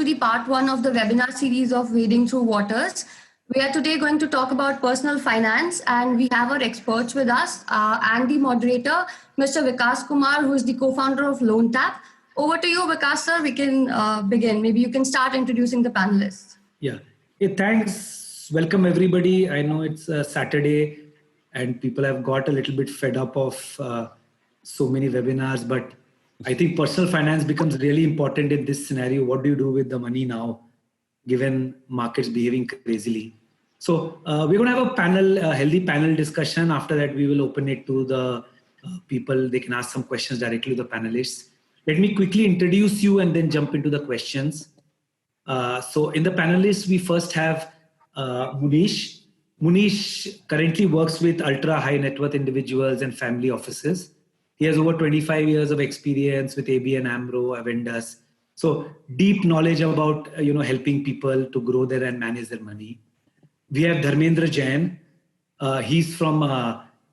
to the part one of the webinar series of Wading Through Waters. We are today going to talk about personal finance, and we have our experts with us and the moderator, Mr. Vikas Kumar, who is the co-founder of LoanTap. Over to you, Vikas, sir. We can begin. Maybe you can start introducing the panelists. Yeah. Hey, thanks. Welcome, everybody. I know it's a Saturday and people have got a little bit fed up of so many webinars, but I think personal finance becomes really important in this scenario. What do you do with the money now, given markets behaving crazily? So we're going to have a panel, a healthy panel discussion. After that, we will open it to the people. They can ask some questions directly to the panelists. Let me quickly introduce you and then jump into the questions. So in the panelists, we first have Munish. Munish currently works with ultra high net worth individuals and family offices. He has over 25 years of experience with ABN AMRO, Avendas. So deep knowledge about helping people to grow their and manage their money. We have Dharmendra Jain. He's from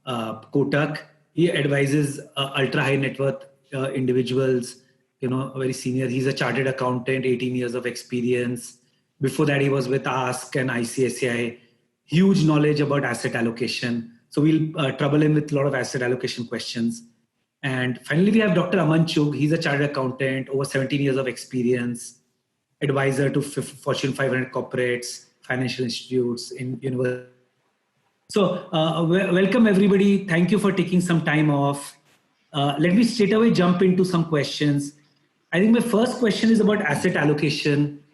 Kotak. He advises ultra high net worth individuals, very senior. He's a chartered accountant, 18 years of experience. Before that, he was with Ask and ICICI. Huge knowledge about asset allocation. So we'll trouble him with a lot of asset allocation questions. And finally, we have Dr. Aman Chugh. He's a chartered accountant, over 17 years of experience, advisor to Fortune 500 corporates, financial institutes in university. So welcome, everybody. Thank you for taking some time off. Let me straight away jump into some questions. I think my first question is about asset allocation.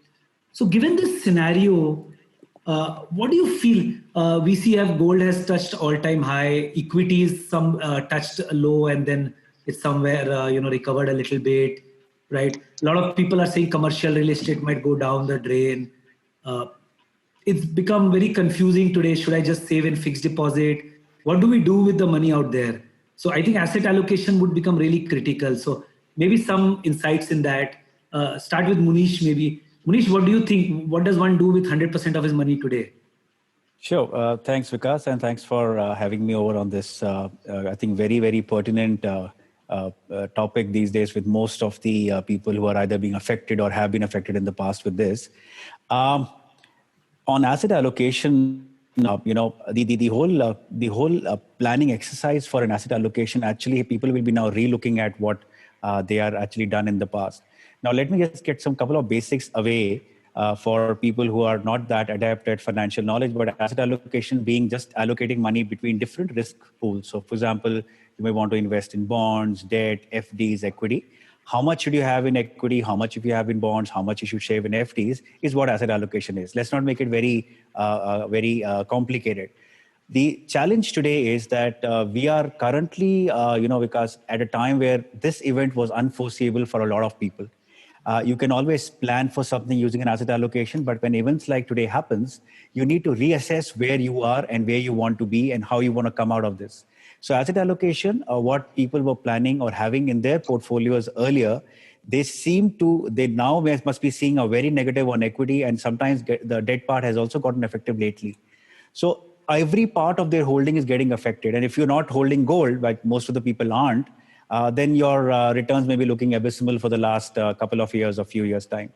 So given this scenario, what do you feel? We see gold has touched all-time high, equities some touched low, and then it's somewhere recovered a little bit, right? A lot of people are saying commercial real estate might go down the drain. It's become very confusing today. Should I just save in fixed deposit? What do we do with the money out there? So I think asset allocation would become really critical. So maybe some insights in that. Start with Munish maybe. Munish, what do you think? What does one do with 100% of his money today? Sure. Thanks, Vikas, and thanks for having me over on this, I think, very, very pertinent topic these days with most of the people who are either being affected or have been affected in the past with this. On asset allocation, the whole planning exercise for an asset allocation, actually, people will be now re-looking at what they are actually done in the past. Now, let me just get some couple of basics away for people who are not that adept at financial knowledge, but asset allocation being just allocating money between different risk pools. So, for example, you may want to invest in bonds, debt, FDs, equity. How much should you have in equity? How much if you have in bonds? How much you should save in FDs is what asset allocation is. Let's not make it very complicated. The challenge today is that we are currently, because at a time where this event was unforeseeable for a lot of people. You can always plan for something using an asset allocation, but when events like today happens, you need to reassess where you are and where you want to be and how you want to come out of this. So asset allocation, what people were planning or having in their portfolios earlier, they now must be seeing a very negative on equity, and sometimes the debt part has also gotten affected lately. So every part of their holding is getting affected. And if you're not holding gold, like most of the people aren't, then your returns may be looking abysmal for the last couple of years or few years' time.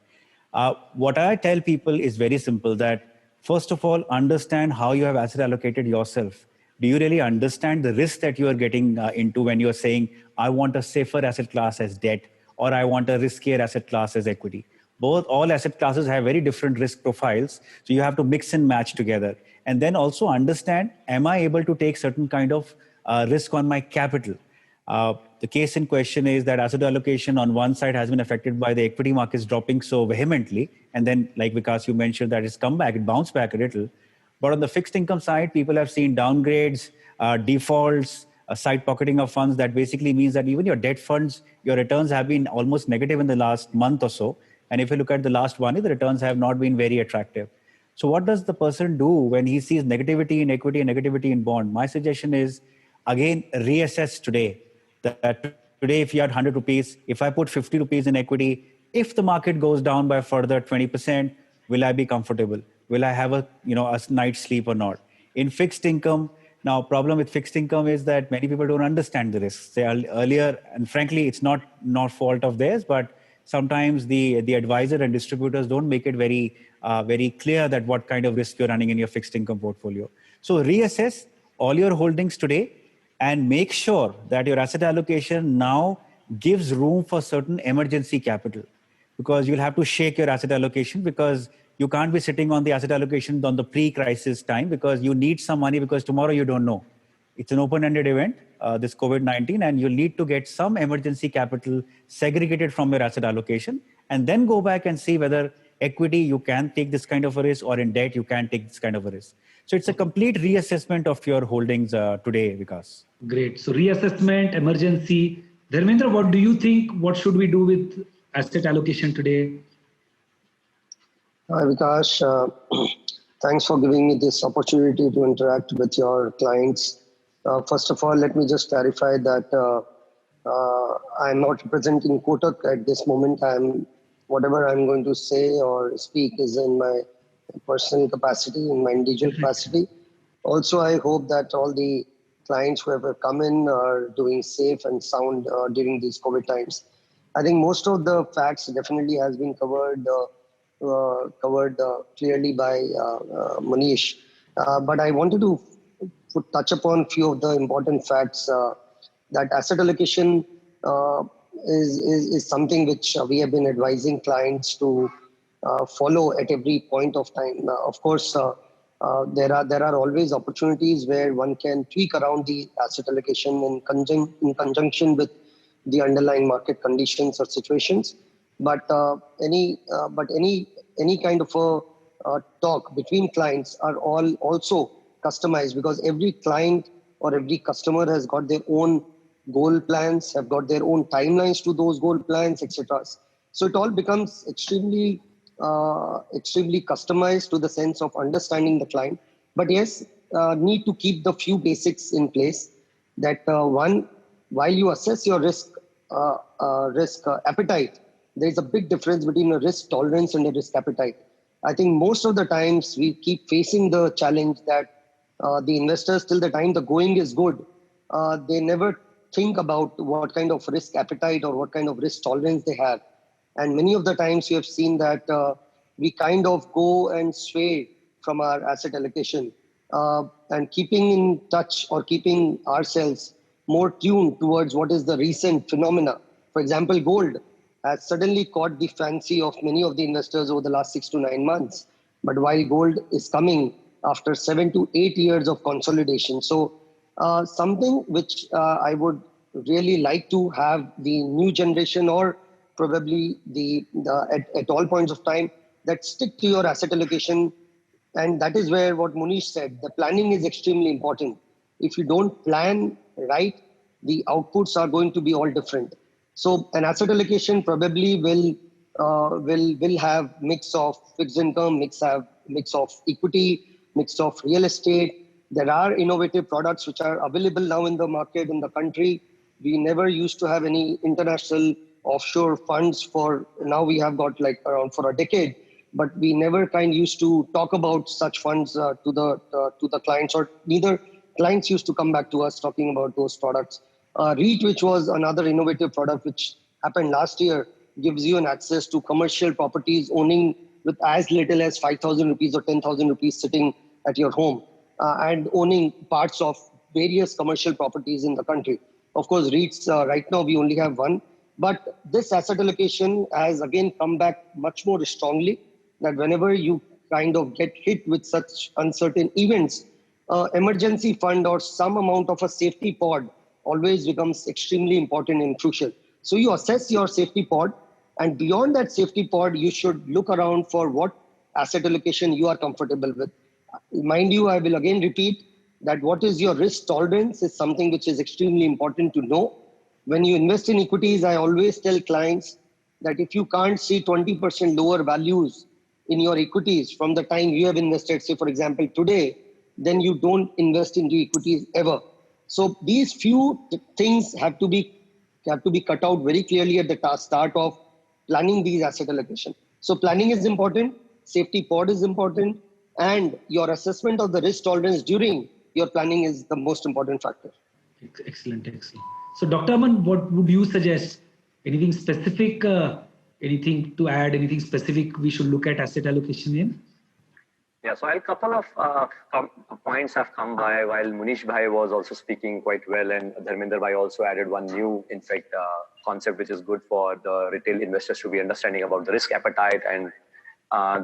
What I tell people is very simple, that first of all, understand how you have asset allocated yourself. Do you really understand the risk that you are getting into when you're saying, I want a safer asset class as debt, or I want a riskier asset class as equity? All asset classes have very different risk profiles. So you have to mix and match together. And then also understand, am I able to take certain kind of risk on my capital? The case in question is that asset allocation on one side has been affected by the equity markets dropping so vehemently. And then, like Vikas, you mentioned that it's come back, it bounced back a little. But on the fixed income side, people have seen downgrades, defaults, side pocketing of funds. That basically means that even your debt funds, your returns have been almost negative in the last month or so. And if you look at the last 1 year, the returns have not been very attractive. So what does the person do when he sees negativity in equity and negativity in bond? My suggestion is, again, reassess today. That today, if you had 100 rupees, if I put 50 rupees in equity, if the market goes down by further 20%, will I be comfortable? Will I have a night's sleep or not? In fixed income, now problem with fixed income is that many people don't understand the risks. They are earlier, and frankly, it's not fault of theirs, but sometimes the advisor and distributors don't make it very clear that what kind of risk you're running in your fixed income portfolio. So reassess all your holdings today and make sure that your asset allocation now gives room for certain emergency capital, because you'll have to shake your asset allocation, because you can't be sitting on the asset allocation on the pre-crisis time, because you need some money, because tomorrow you don't know. It's an open-ended event, this COVID-19, and you'll need to get some emergency capital segregated from your asset allocation, and then go back and see whether equity you can take this kind of a risk, or in debt you can take this kind of a risk. So it's a complete reassessment of your holdings today, Vikas. Great. So reassessment, emergency. Dharmendra, what do you think? What should we do with asset allocation today? Hi, Vikas. Thanks for giving me this opportunity to interact with your clients. First of all, let me just clarify that I'm not representing Kotak at this moment. Whatever I'm going to say or speak is in my personal capacity, in my individual capacity. Also, I hope that all the clients who have come in are doing safe and sound during these COVID times. I think most of the facts definitely has been covered clearly by Manish. But I wanted to touch upon a few of the important facts that asset allocation is something which we have been advising clients to follow at every point of time. Of course, there are always opportunities where one can tweak around the asset allocation in conjunction with the underlying market conditions or situations. But any kind of a talk between clients are all also customized, because every client or every customer has got their own goal plans, have got their own timelines to those goal plans, etc. So it all becomes extremely customized to the sense of understanding the client. But yes, need to keep the few basics in place. That one, while you assess your risk appetite, there is a big difference between a risk tolerance and a risk appetite. I think most of the times we keep facing the challenge that the investors, till the time the going is good, they never think about what kind of risk appetite or what kind of risk tolerance they have. And many of the times you have seen that we kind of go and sway from our asset allocation and keeping in touch or keeping ourselves more tuned towards what is the recent phenomena. For example, gold has suddenly caught the fancy of many of the investors over the last 6 to 9 months. But while gold is coming after 7 to 8 years of consolidation. So something which I would really like to have the new generation, or probably at all points of time, that stick to your asset allocation. And that is where what Munish said, the planning is extremely important. If you don't plan right, the outputs are going to be all different. So an asset allocation probably will have mix of fixed income, mix of equity, mix of real estate. There are innovative products which are available now in the market, in the country. We never used to have any international offshore funds for, now we have got like around for a decade, but we never used to talk about such funds to the clients, or neither clients used to come back to us talking about those products. REIT, which was another innovative product which happened last year, gives you an access to commercial properties owning with as little as 5,000 rupees or 10,000 rupees sitting at your home and owning parts of various commercial properties in the country. Of course, REITs, right now we only have one, but this asset allocation has again come back much more strongly, that whenever you kind of get hit with such uncertain events, emergency fund or some amount of a safety pod always becomes extremely important and crucial. So you assess your safety pod, and beyond that safety pod, you should look around for what asset allocation you are comfortable with. Mind you, I will again repeat that what is your risk tolerance is something which is extremely important to know. When you invest in equities, I always tell clients that if you can't see 20% lower values in your equities from the time you have invested, say for example today, then you don't invest into equities ever. So these few things have to be cut out very clearly at the start of planning these asset allocation. So planning is important, safety pod is important, and your assessment of the risk tolerance during your planning is the most important factor. Excellent. So Dr. Aman, what would you suggest? Anything specific anything to add, anything specific we should look at asset allocation in? Yeah, so a couple of points have come by while Munish Bhai was also speaking quite well, and Dharmender Bhai also added one new, in fact, concept which is good for the retail investors to be understanding about the risk appetite and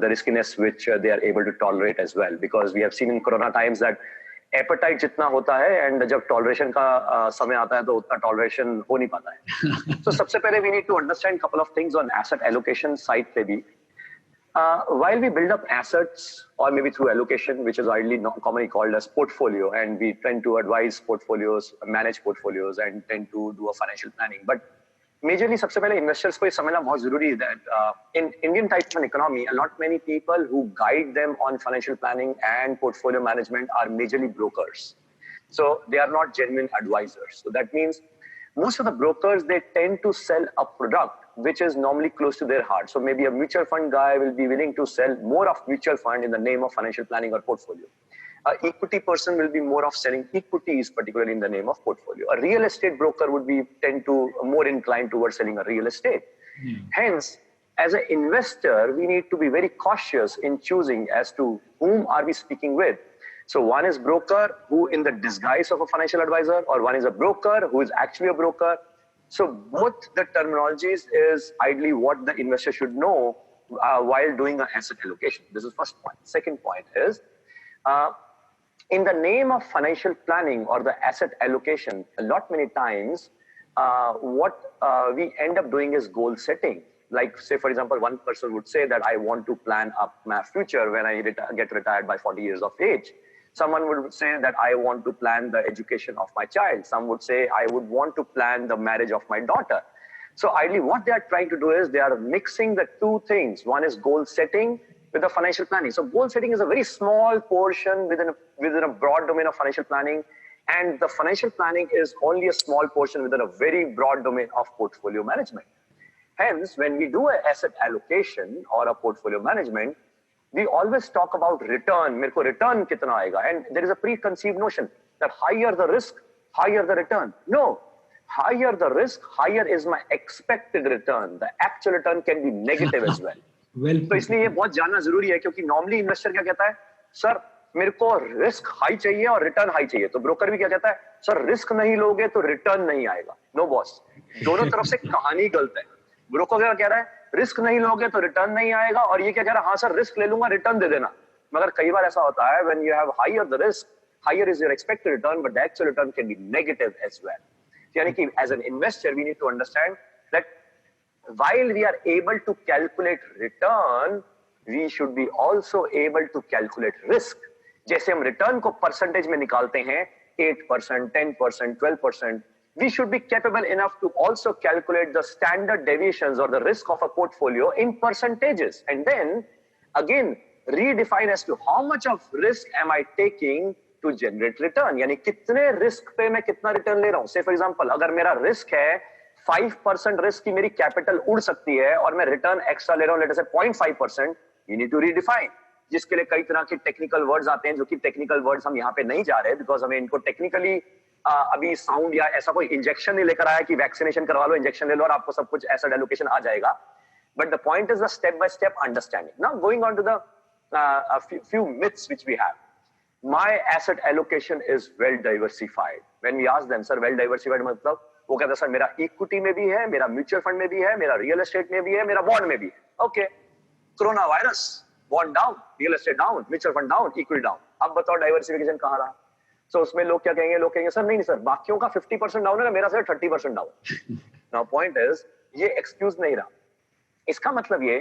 the riskiness which they are able to tolerate as well. Because we have seen in Corona times that appetite जितना होता है and जब toleration का समय आता है तो उतना toleration हो नहीं पाता है. So सबसे पहले we need to understand couple of things on asset allocation side पे भी. While we build up assets or maybe through allocation, which is widely commonly called as portfolio, and we tend to advise portfolios, manage portfolios, and tend to do a financial planning. But majorly, सबसे पहले investors को ये समझना बहुत जरूरी है that in Indian type of an economy, not many people who guide them on financial planning and portfolio management are majorly brokers. So they are not genuine advisors. So that means most of the brokers, they tend to sell a product which is normally close to their heart. So maybe a mutual fund guy will be willing to sell more of mutual fund in the name of financial planning or portfolio. An equity person will be more of selling equities, particularly in the name of portfolio. A real estate broker would be tend to more inclined towards selling a real estate. Hence, as an investor, we need to be very cautious in choosing as to whom are we speaking with. So one is broker who in the disguise of a financial advisor, or one is a broker who is actually a broker. So both the terminologies is ideally what the investor should know while doing an asset allocation. This is first point. Second point is, in the name of financial planning or the asset allocation, many times, what we end up doing is goal setting. Like say, for example, one person would say that I want to plan up my future when I get retired by 40 years of age. Someone would say that I want to plan the education of my child. Some would say I would want to plan the marriage of my daughter. So ideally what they are trying to do is they are mixing the two things. One is goal setting with the financial planning. So goal setting is a very small portion within a broad domain of financial planning. And the financial planning is only a small portion within a very broad domain of portfolio management. Hence, when we do an asset allocation or a portfolio management, we always talk about return. मेरे को return कितना आएगा? And there is a preconceived notion that higher the risk, higher the return. No, higher the risk, higher is my expected return. The actual return can be negative as well. तो इसलिए ये बहुत जानना जरूरी है क्योंकि normally investor क्या कहता है? Sir, मेरे को risk high चाहिए और return high चाहिए. तो broker भी क्या कहता है? Sir, risk नहीं लोगे तो return नहीं आएगा. No boss. दोनों तरफ से कहानी गलत है. ब्रोकर क्या कह रहा है रिस्क नहीं लोगे तो रिटर्न नहीं आएगा और ये क्या कह रहा है हाँ सर रिस्क ले लूंगा रिटर्न दे देना मगर कई बार ऐसा होता है when you have higher the risk higher is your expected return but the actual return can be negative as well यानी कि as an investor we need to understand that while we are able to calculate return we should be also able to calculate risk जैसे हम return को percentage में निकालते हैं 8%, 10%, 12%. We should be capable enough to also calculate the standard deviations or the risk of a portfolio in percentages and then again redefine as to how much of risk am I taking to generate return यानी कितने risk पे मैं कितना return ले रहा हूँ. Say for example अगर मेरा risk है 5% risk की मेरी capital उड़ सकती है और मैं return extra ले रहा हूँ let us say 0.5%, you need to redefine जिसके लिए कई तरह के technical words आते हैं जो कि technical words हम यहाँ पे नहीं जा रहे because हमें इनको technically अभी साउंड या ऐसा कोई इंजेक्शन नहीं लेकर आया कि वैक्सीनेशन करवा लो इंजेक्शन ले लो और आपको सब कुछ एसेट एलोकेशन आ जाएगा but the point is the step by step understanding now going on to the few myths which we have. My asset allocation is well diversified. When we ask them sir well diversified मतलब वो कहता है sir मेरा equity में भी है मेरा mutual fund में भी है मेरा रियल एस्टेट में भी है मेरा बॉन्ड में भी है okay corona virus bond down real estate down mutual fund down equity down अब बताओ डाइवर्सिफिकेशन कहाँ रहा So उसमें लोग क्या कहेंगे लोग कहेंगे सर नहीं सर बाकियों का 50% डाउन है मेरा sir 30% down now point is ये एक्सक्यूज नहीं रहा इसका मतलब ये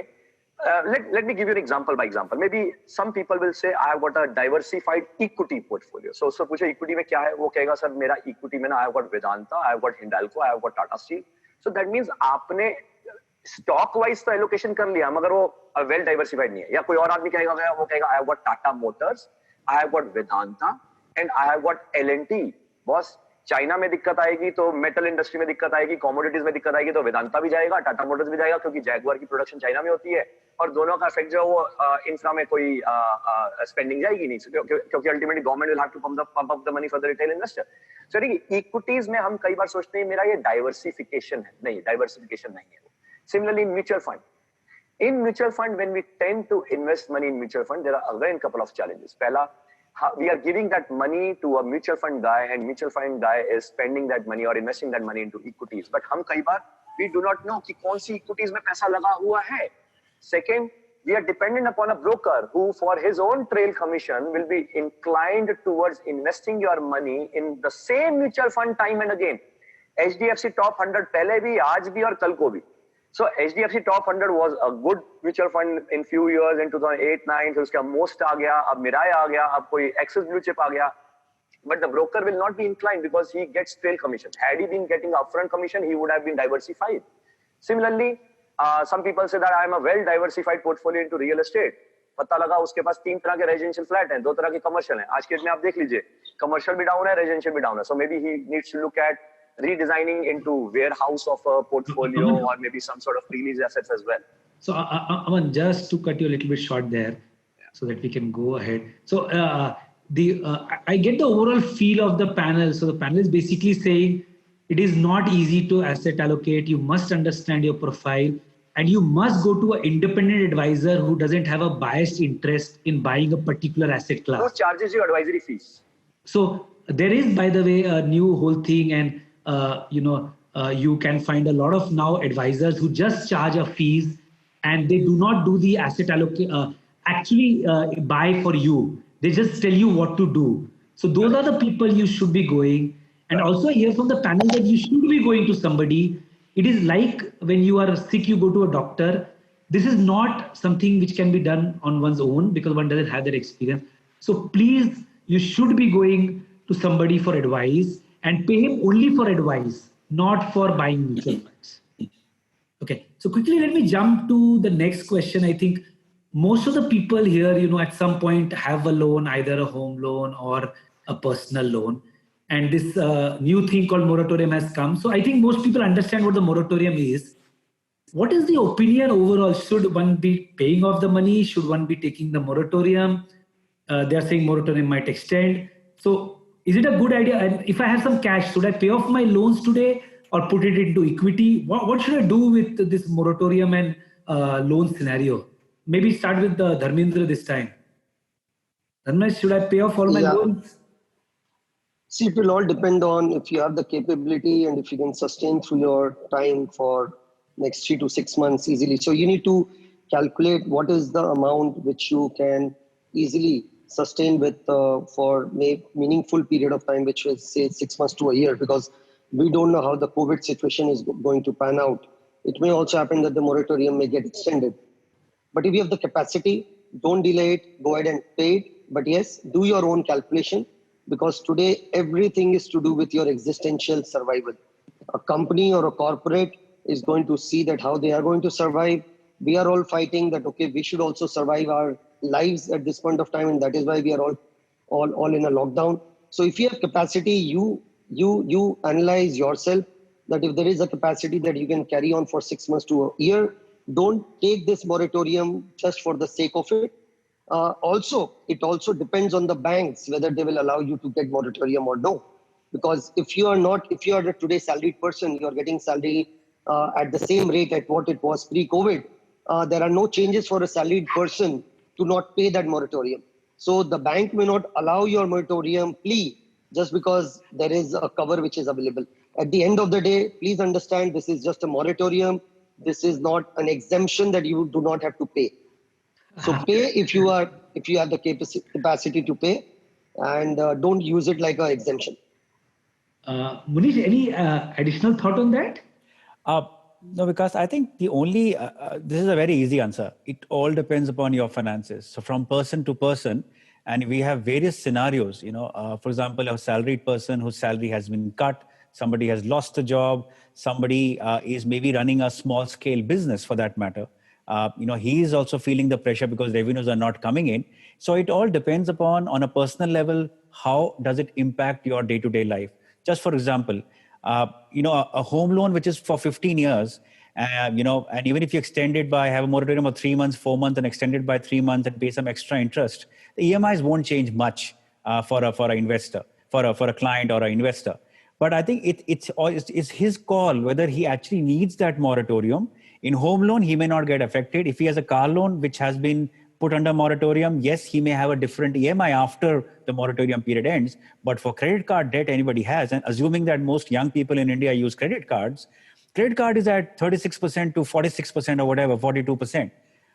let me give you an example by example maybe some people will say I have got a diversified equity portfolio so उससे पूछो इक्विटी में क्या है वो कहेगा सर मेरा इक्विटी में ना I have got Vedanta I have got Hindalco I have got Tata Steel so that means आपने स्टॉक वाइज तो एलोकेशन कर लिया मगर वो वेल डाइवर्सिफाइड नहीं है या कोई और आदमी कहेगा वो कहेगा I have got Tata Motors I have got Vedanta and I have got L&T boss China में दिक्कत आएगी तो मेटल इंडस्ट्री में दिक्कत आएगी कमोडिटीज में दिक्कत आएगी तो वेदांता भी जाएगा टाटा मोटर्स भी जाएगा क्योंकि जैगुआर की प्रोडक्शन चाइना में होती है और दोनों का इफेक्ट जो वो इंफ्रा में कोई स्पेंडिंग जाएगी नहीं क्योंकि ultimately government will have to pump up the money for the retail investor so देखिए इक्विटीज में हम कई बार सोचते हैं मेरा ये डाइवर्सिफिकेशन है नहीं डाइवर्सिफिकेशन नहीं है Similarly, in mutual fund. In mutual fund, when we tend to invest money in mutual fund, there are again a couple of challenges. Pehla, we are giving that money to a mutual fund guy, and mutual fund guy is spending that money or investing that money into equities. But हम कई बार we do not know कि कौन सी equities में पैसा लगा हुआ है. Second, we are dependent upon a broker who, for his own trail commission, will be inclined towards investing your money in the same mutual fund time and again. HDFC Top 100 पहले भी, आज भी और कल को भी. So HDFC Top 100 was a good mutual fund in few years, in 2008-9, फिर उसका Most आ गया, अब Mirai आ गया, अब कोई Axis Blue Chip आ गया. But the broker will not be inclined because he gets trail commission. Had he been getting upfront commission, he would have been diversified. Similarly, some people say that I am a well-diversified portfolio into real estate. पता लगा उसके पास 3 तरह के residential flat हैं, 2 तरह के commercial हैं. आज के डेट में आप देख लीजिए, commercial भी down है, residential भी down है. So maybe he needs to look at redesigning into warehouse of a portfolio or maybe some sort of pre-lease assets as well. So Aman, just to cut you a little bit short there, so that we can go ahead. So I get the overall feel of the panel. So the panel is basically saying it is not easy to asset allocate. You must understand your profile, and you must go to an independent advisor who doesn't have a biased interest in buying a particular asset class. Who charges you advisory fees? So there is, by the way, a new whole thing, and you can find a lot of now advisors who just charge a fees, and they do not do the asset actually buy for you. They just tell you what to do. So those are the people you should be going. And also hear from the panel that you should be going to somebody. It is like when you are sick, you go to a doctor. This is not something which can be done on one's own because one doesn't have that experience. So please, you should be going to somebody for advice and pay him only for advice, not for buying mutual funds. Okay, so quickly let me jump to the next question. I think most of the people here, at some point have a loan, either a home loan or a personal loan. And this new thing called moratorium has come. So I think most people understand what the moratorium is. What is the opinion overall? Should one be paying off the money? Should one be taking the moratorium? They are saying moratorium might extend. So is it a good idea? And if I have some cash, should I pay off my loans today or put it into equity? What should I do with this moratorium and loan scenario? Maybe start with Dharmendra this time. Dharmendra, should I pay off all my loans? See, it will all depend on if you have the capability and if you can sustain through your time for next 3 to 6 months easily. So you need to calculate what is the amount which you can easily sustain with for a meaningful period of time, which is say 6 months to a year, because we don't know how the COVID situation is going to pan out. It may also happen that the moratorium may get extended. But if you have the capacity, don't delay it, go ahead and pay it. But yes, do your own calculation, because today everything is to do with your existential survival. A company or a corporate is going to see that how they are going to survive. We are all fighting that, okay, we should also survive our lives at this point of time, and that is why we are all in a lockdown. So if you have capacity, you analyze yourself that if there is a capacity that you can carry on for 6 months to a year, don't take this moratorium just for the sake of it. It also depends on the banks whether they will allow you to get moratorium or no. Because if you are a today salaried person, you are getting salary at the same rate at what it was pre-COVID. There are no changes for a salaried person to not pay that moratorium. So the bank may not allow your moratorium plea just because there is a cover which is available. At the end of the day, please understand this is just a moratorium. This is not an exemption that you do not have to pay. So pay if you have the capacity to pay, and don't use it like an exemption. Munish, any additional thought on that? No, because I think the only, this is a very easy answer. It all depends upon your finances. So from person to person, and we have various scenarios, for example, a salaried person whose salary has been cut, somebody has lost a job, somebody is maybe running a small scale business for that matter. He is also feeling the pressure because revenues are not coming in. So it all depends upon, on a personal level, how does it impact your day-to-day life? Just for example, a home loan which is for 15 years, and even if you extend it by, have a moratorium of 3 months, 4 months, and extend it by 3 months and pay some extra interest, the EMIs won't change much for an investor, for a client or an investor. But I think it's his call whether he actually needs that moratorium In home loan, he may not get affected. If he has a car loan which has been put under moratorium, yes, he may have a different EMI after the moratorium period ends. But for credit card debt, anybody has, and assuming that most young people in India use credit cards, credit card is at 36% to 46% or whatever, 42%.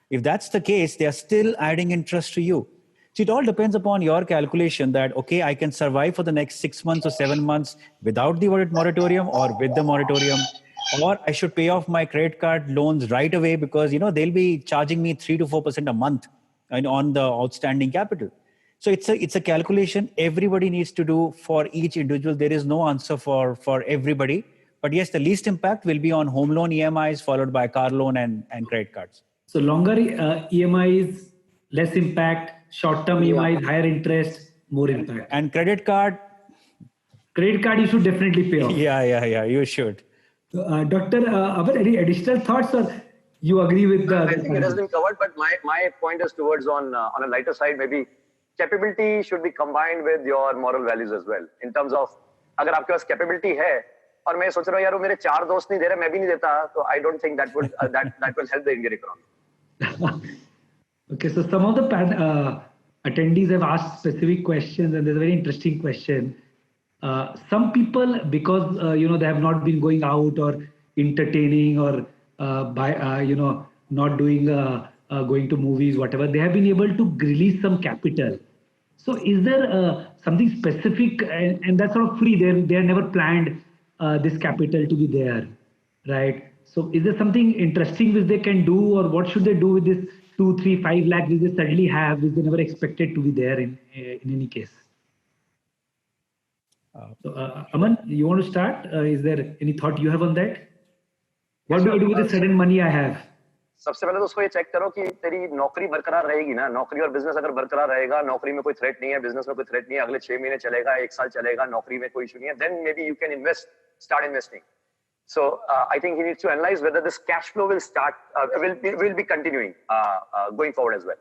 If that's the case, they are still adding interest to you. So it all depends upon your calculation that, okay, I can survive for the next 6 months or 7 months without the moratorium or with the moratorium, or I should pay off my credit card loans right away because, they'll be charging me 3 to 4% a month on the outstanding capital. So it's a calculation everybody needs to do for each individual. There is no answer for everybody. But yes, the least impact will be on home loan EMIs, followed by car loan and credit cards. So longer EMIs, less impact, short-term EMIs, higher interest, more impact. And credit card, you should definitely pay off. Yeah, you should. Dr. Aman, any additional thoughts, or you agree with the? I think it has been covered, but my point is towards on a lighter side. Maybe capability should be combined with your moral values as well. In terms of, अगर आपके पास capability है, और मैं सोच रहा हूँ यार वो मेरे 4 दोस्त नहीं दे रहे, मैं भी नहीं देता, तो I don't think that would that will help the Indian economy. Okay, so some of the attendees have asked specific questions, and there's a very interesting question. Some people, because they have not been going out or entertaining or not doing going to movies, whatever, they have been able to release some capital. So is there something specific, and that's sort of free? They are never planned this capital to be there, right? So is there something interesting which they can do, or what should they do with this 2, 3, 5 lakh which they suddenly have, which they never expected to be there in any case? So, Aman, you want to start? Is there any thought you have on that? What do I do with the sudden money I have? सबसे पहले तो उसको ये check करो कि तेरी नौकरी बरकरार रहेगी ना. नौकरी और बिजनेस अगर बरकरार रहेगा, नौकरी में कोई थ्रेट नहीं है, बिजनेस में कोई थ्रेट नहीं है, अगले 6 महीने चलेगा, 1 साल चलेगा, नौकरी में कोई इशू नहीं है, then maybe you can start investing. So I think he needs to analyze whether this cash flow will be continuing going forward as well.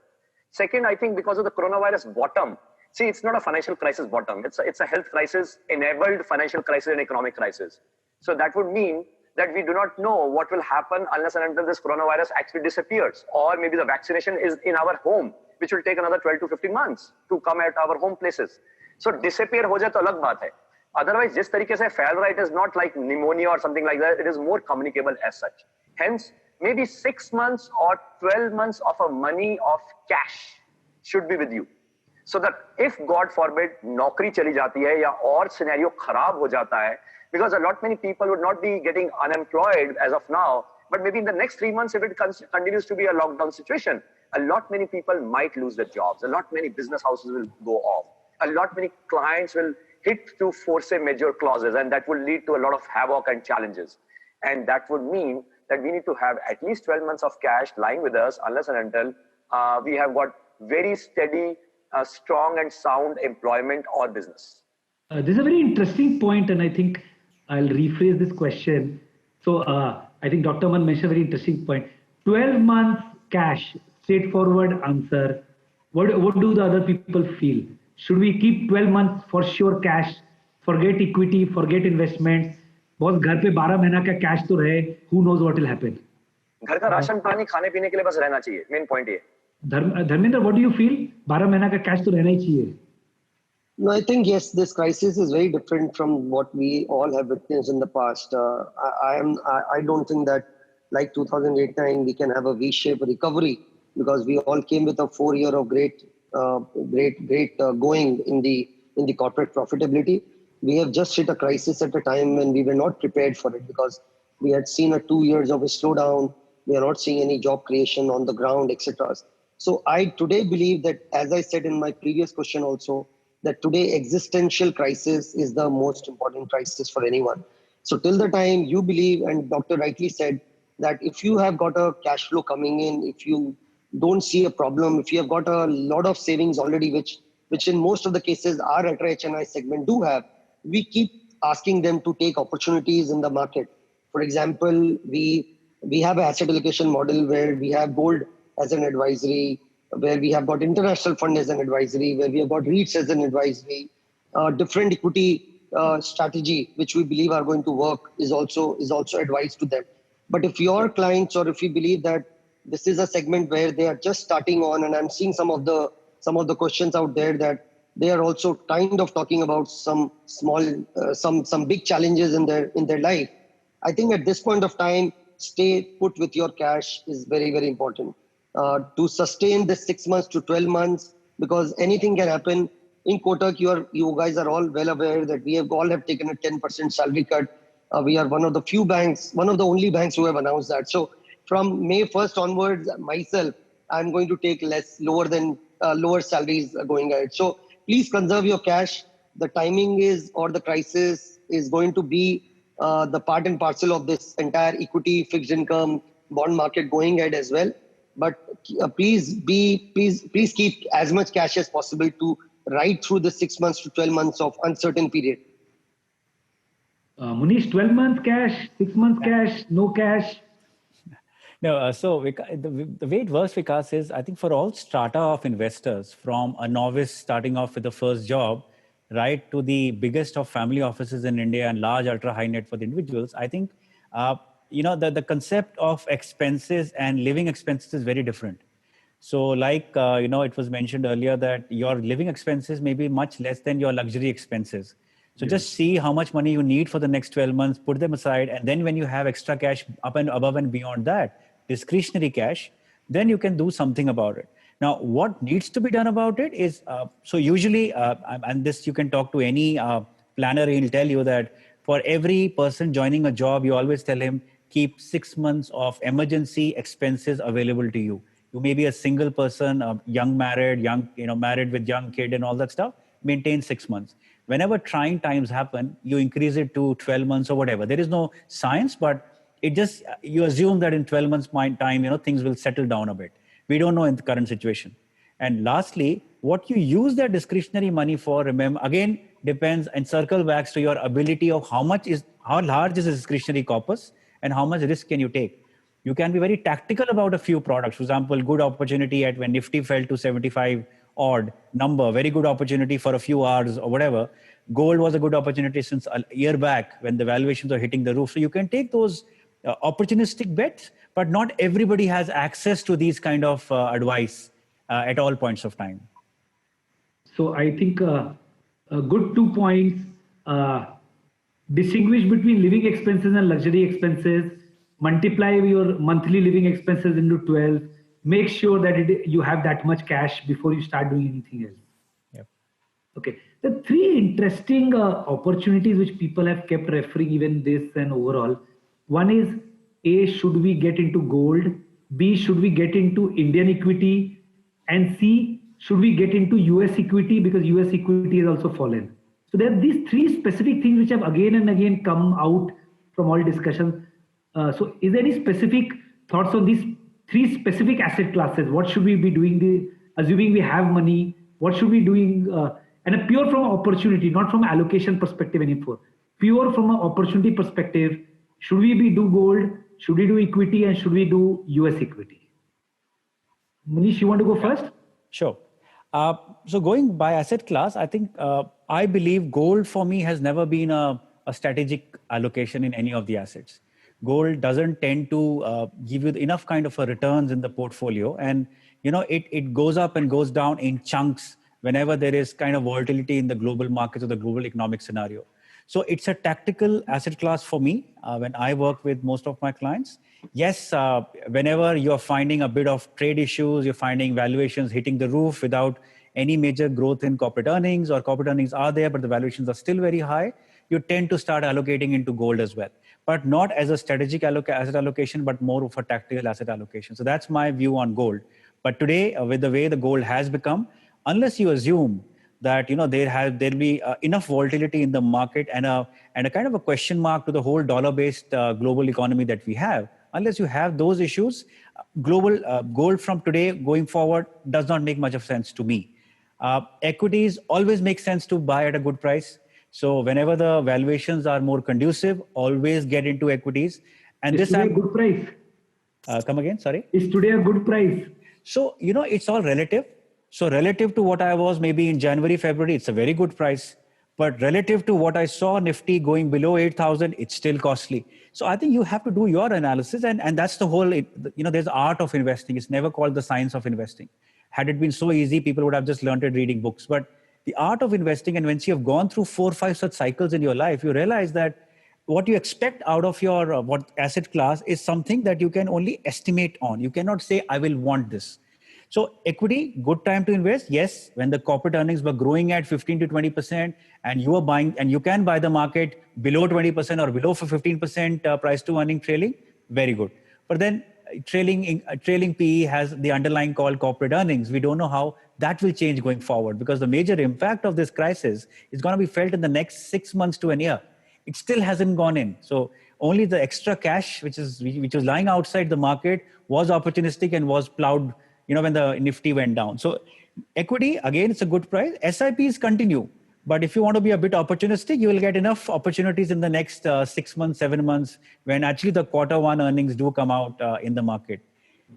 Second, I think because of the coronavirus bottom, see, it's not a financial crisis bottom. It's a health crisis enabled financial crisis and economic crisis. So that would mean that we do not know what will happen unless and until this coronavirus actually disappears, or maybe the vaccination is in our home, which will take another 12 to 15 months to come at our home places. So disappear हो जाए तो अलग बात है. Otherwise, जिस तरीके से फैल रहा है, it is not like pneumonia or something like that. It is more communicable as such. Hence, maybe 6 months or 12 months of a money of cash should be with you. So that if God forbid नौकरी चली जाती है या और scenario खराब हो जाता है, because a lot many people would not be getting unemployed as of now, but maybe in the next 3 months, if it continues to be a lockdown situation, a lot many people might lose their jobs. A lot many business houses will go off. A lot many clients will hit to force majeure clauses, and that will lead to a lot of havoc and challenges. And that would mean that we need to have at least 12 months of cash lying with us unless and until we have got very steady, strong and sound employment or business. This is a very interesting point, and I think I'll rephrase this question. So I think Dr. Aman mentioned a very interesting point. 12 months cash, straightforward answer. What do the other people feel? Should we keep 12 months for sure cash, forget equity, forget investments? बहुत घर पे 12 महीना का cash तो रहे, who knows what will happen? घर का ration पानी खाने पीने के लिए बस रहना चाहिए, मेन पॉइंट ये. Dharmendra, what do you feel? 12 महीना का कैश तो रहना ही चाहिए. No, I think, yes, this crisis is very different from what we all have witnessed in the past. I don't think that like 2008-9, we can have a V-shaped recovery, because we all came with a 4 year of great going in the corporate profitability. We have just hit a crisis at a time when we were not prepared for it, because we had seen a 2 years of a slowdown. We are not seeing any job creation on the ground, etc. So I today believe that, as I said in my previous question also, that today existential crisis is the most important crisis for anyone. So till the time you believe, and Dr. rightly said, that if you have got a cash flow coming in, if you don't see a problem, if you have got a lot of savings already, which in most of the cases our HNI segment do have, we keep asking them to take opportunities in the market. For example, we have an asset allocation model where we have gold as an advisory, where we have got international fund as an advisory, where we have got REITs as an advisory. Different equity strategy, which we believe are going to work, is also advised to them. But if your clients, or if you believe that this is a segment where they are just starting on, and I'm seeing some of the questions out there that they are also kind of talking about some small, some big challenges in their life. I think at this point of time, stay put with your cash is very, very important to sustain this 6 months to 12 months, because anything can happen. In Kotak, you guys are all well aware that we have all taken a 10% salary cut. We are one of the few banks, one of the only banks who have announced that. So from May 1st onwards, myself, I'm going to take lower salaries going ahead. So please conserve your cash. The timing is, or the crisis is going to be the part and parcel of this entire equity, fixed income, bond market going ahead as well. But please keep as much cash as possible to ride through the 6 months to 12 months of uncertain period. Munish, 12 months cash, 6 months cash, no cash? No, so the way it works, Vikas, is I think for all strata of investors, from a novice starting off with the first job, right to the biggest of family offices in India and large ultra high net worth individuals, I think the concept of expenses and living expenses is very different. So like, it was mentioned earlier that your living expenses may be much less than your luxury expenses. So just see how much money you need for the next 12 months, put them aside. And then when you have extra cash up and above and beyond that, discretionary cash, then you can do something about it. Now, what needs to be done about it is, so usually, and this you can talk to any planner, he'll tell you that for every person joining a job, you always tell him, keep 6 months of emergency expenses available to you. You may be a single person, married with young kid and all that stuff, maintain 6 months. Whenever trying times happen, you increase it to 12 months or whatever. There is no science, but you assume that in 12 months time, things will settle down a bit. We don't know in the current situation. And lastly, what you use that discretionary money for, remember, again, depends and circle back to your ability of how large is the discretionary corpus and how much risk can you take. You can be very tactical about a few products. For example, good opportunity when Nifty fell to 75 odd number, very good opportunity for a few hours or whatever. Gold was a good opportunity since a year back when the valuations are hitting the roof. So you can take those opportunistic bets, but not everybody has access to these kind of advice at all points of time. So I think a good 2 points, distinguish between living expenses and luxury expenses, multiply your monthly living expenses into 12, make sure that you have that much cash before you start doing anything else. Yep. Okay. The 3 interesting opportunities which people have kept referring, even this and overall. One is, A, should we get into gold? B, should we get into Indian equity? And C, should we get into US equity, because US equity has also fallen. So there are these 3 specific things which have again and again come out from all discussions. So is there any specific thoughts on these 3 specific asset classes? What should we be doing, assuming we have money? What should we be doing? And a pure from opportunity, not from allocation perspective anymore. Pure from an opportunity perspective, should we do gold? Should we do equity? And should we do US equity? Munish, you want to go first? Sure. So going by asset class, I think I believe gold for me has never been a strategic allocation in any of the assets. Gold doesn't tend to give you enough kind of a returns in the portfolio. And, it goes up and goes down in chunks whenever there is kind of volatility in the global markets or the global economic scenario. So it's a tactical asset class for me when I work with most of my clients. Yes, whenever you're finding a bit of trade issues, you're finding valuations hitting the roof without any major growth in corporate earnings, or corporate earnings are there, but the valuations are still very high, you tend to start allocating into gold as well. But not as a strategic asset allocation, but more of a tactical asset allocation. So that's my view on gold. But today, with the way the gold has become, unless you assume that there'll be enough volatility in the market and a kind of a question mark to the whole dollar-based global economy that we have, unless you have those issues, global gold from today going forward does not make much of sense to me. Equities always make sense to buy at a good price. So whenever the valuations are more conducive, always get into equities. And is today a good price? Come again, sorry? Is today a good price? So, it's all relative. So relative to what I was maybe in January, February, it's a very good price. But relative to what I saw, Nifty going below 8,000, it's still costly. So I think you have to do your analysis. And that's the whole, there's art of investing. It's never called the science of investing. Had it been so easy, people would have just learned it reading books. But the art of investing, and once you have gone through 4 or 5 such cycles in your life, you realize that what you expect out of your what asset class is something that you can only estimate on. You cannot say, I will want this. So equity, good time to invest. Yes, when the corporate earnings were growing at 15 to 20%, and you are buying, and you can buy the market below 20% or below for 15% price to earning trailing, very good. But then trailing PE has the underlying call corporate earnings. We don't know how that will change going forward, because the major impact of this crisis is going to be felt in the next 6 months to a year. It still hasn't gone in. So only the extra cash, which was lying outside the market, was opportunistic and was plowed, when the Nifty went down. So equity, again, it's a good price. SIPs continue. But if you want to be a bit opportunistic, you will get enough opportunities in the next 6 months, 7 months, when actually the Q1 earnings do come out in the market.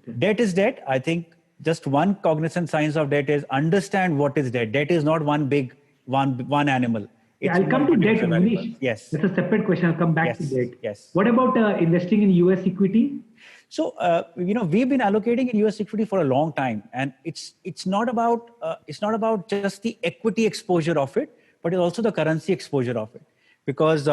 Okay. Debt is debt. I think just one cognizant science of debt is understand what is debt. Debt is not one big, one animal. Yeah, I'll come to debt, Manish. Yes. That's a separate question. I'll come back to debt. Yes. What about investing in US equity? So, we've been allocating in US equity for a long time, and it's not about just the equity exposure of it, but it's also the currency exposure of it, because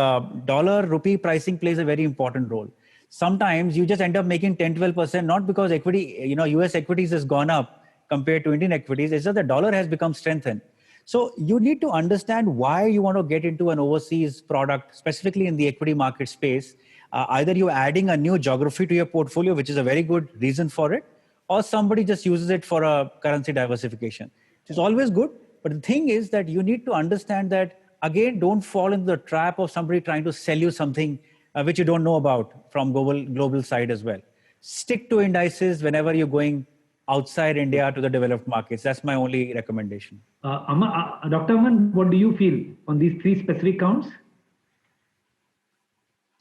dollar rupee pricing plays a very important role. Sometimes you just end up making 10-12%, not because equity, US equities has gone up compared to Indian equities. It's just the dollar has become strengthened. So you need to understand why you want to get into an overseas product, specifically in the equity market space. Either you're adding a new geography to your portfolio, which is a very good reason for it, or somebody just uses it for a currency diversification. It's always good. But the thing is that you need to understand that, again, don't fall into the trap of somebody trying to sell you something which you don't know about from global side as well. Stick to indices whenever you're going outside India to the developed markets. That's my only recommendation. Dr. Aman, what do you feel on these 3 specific counts?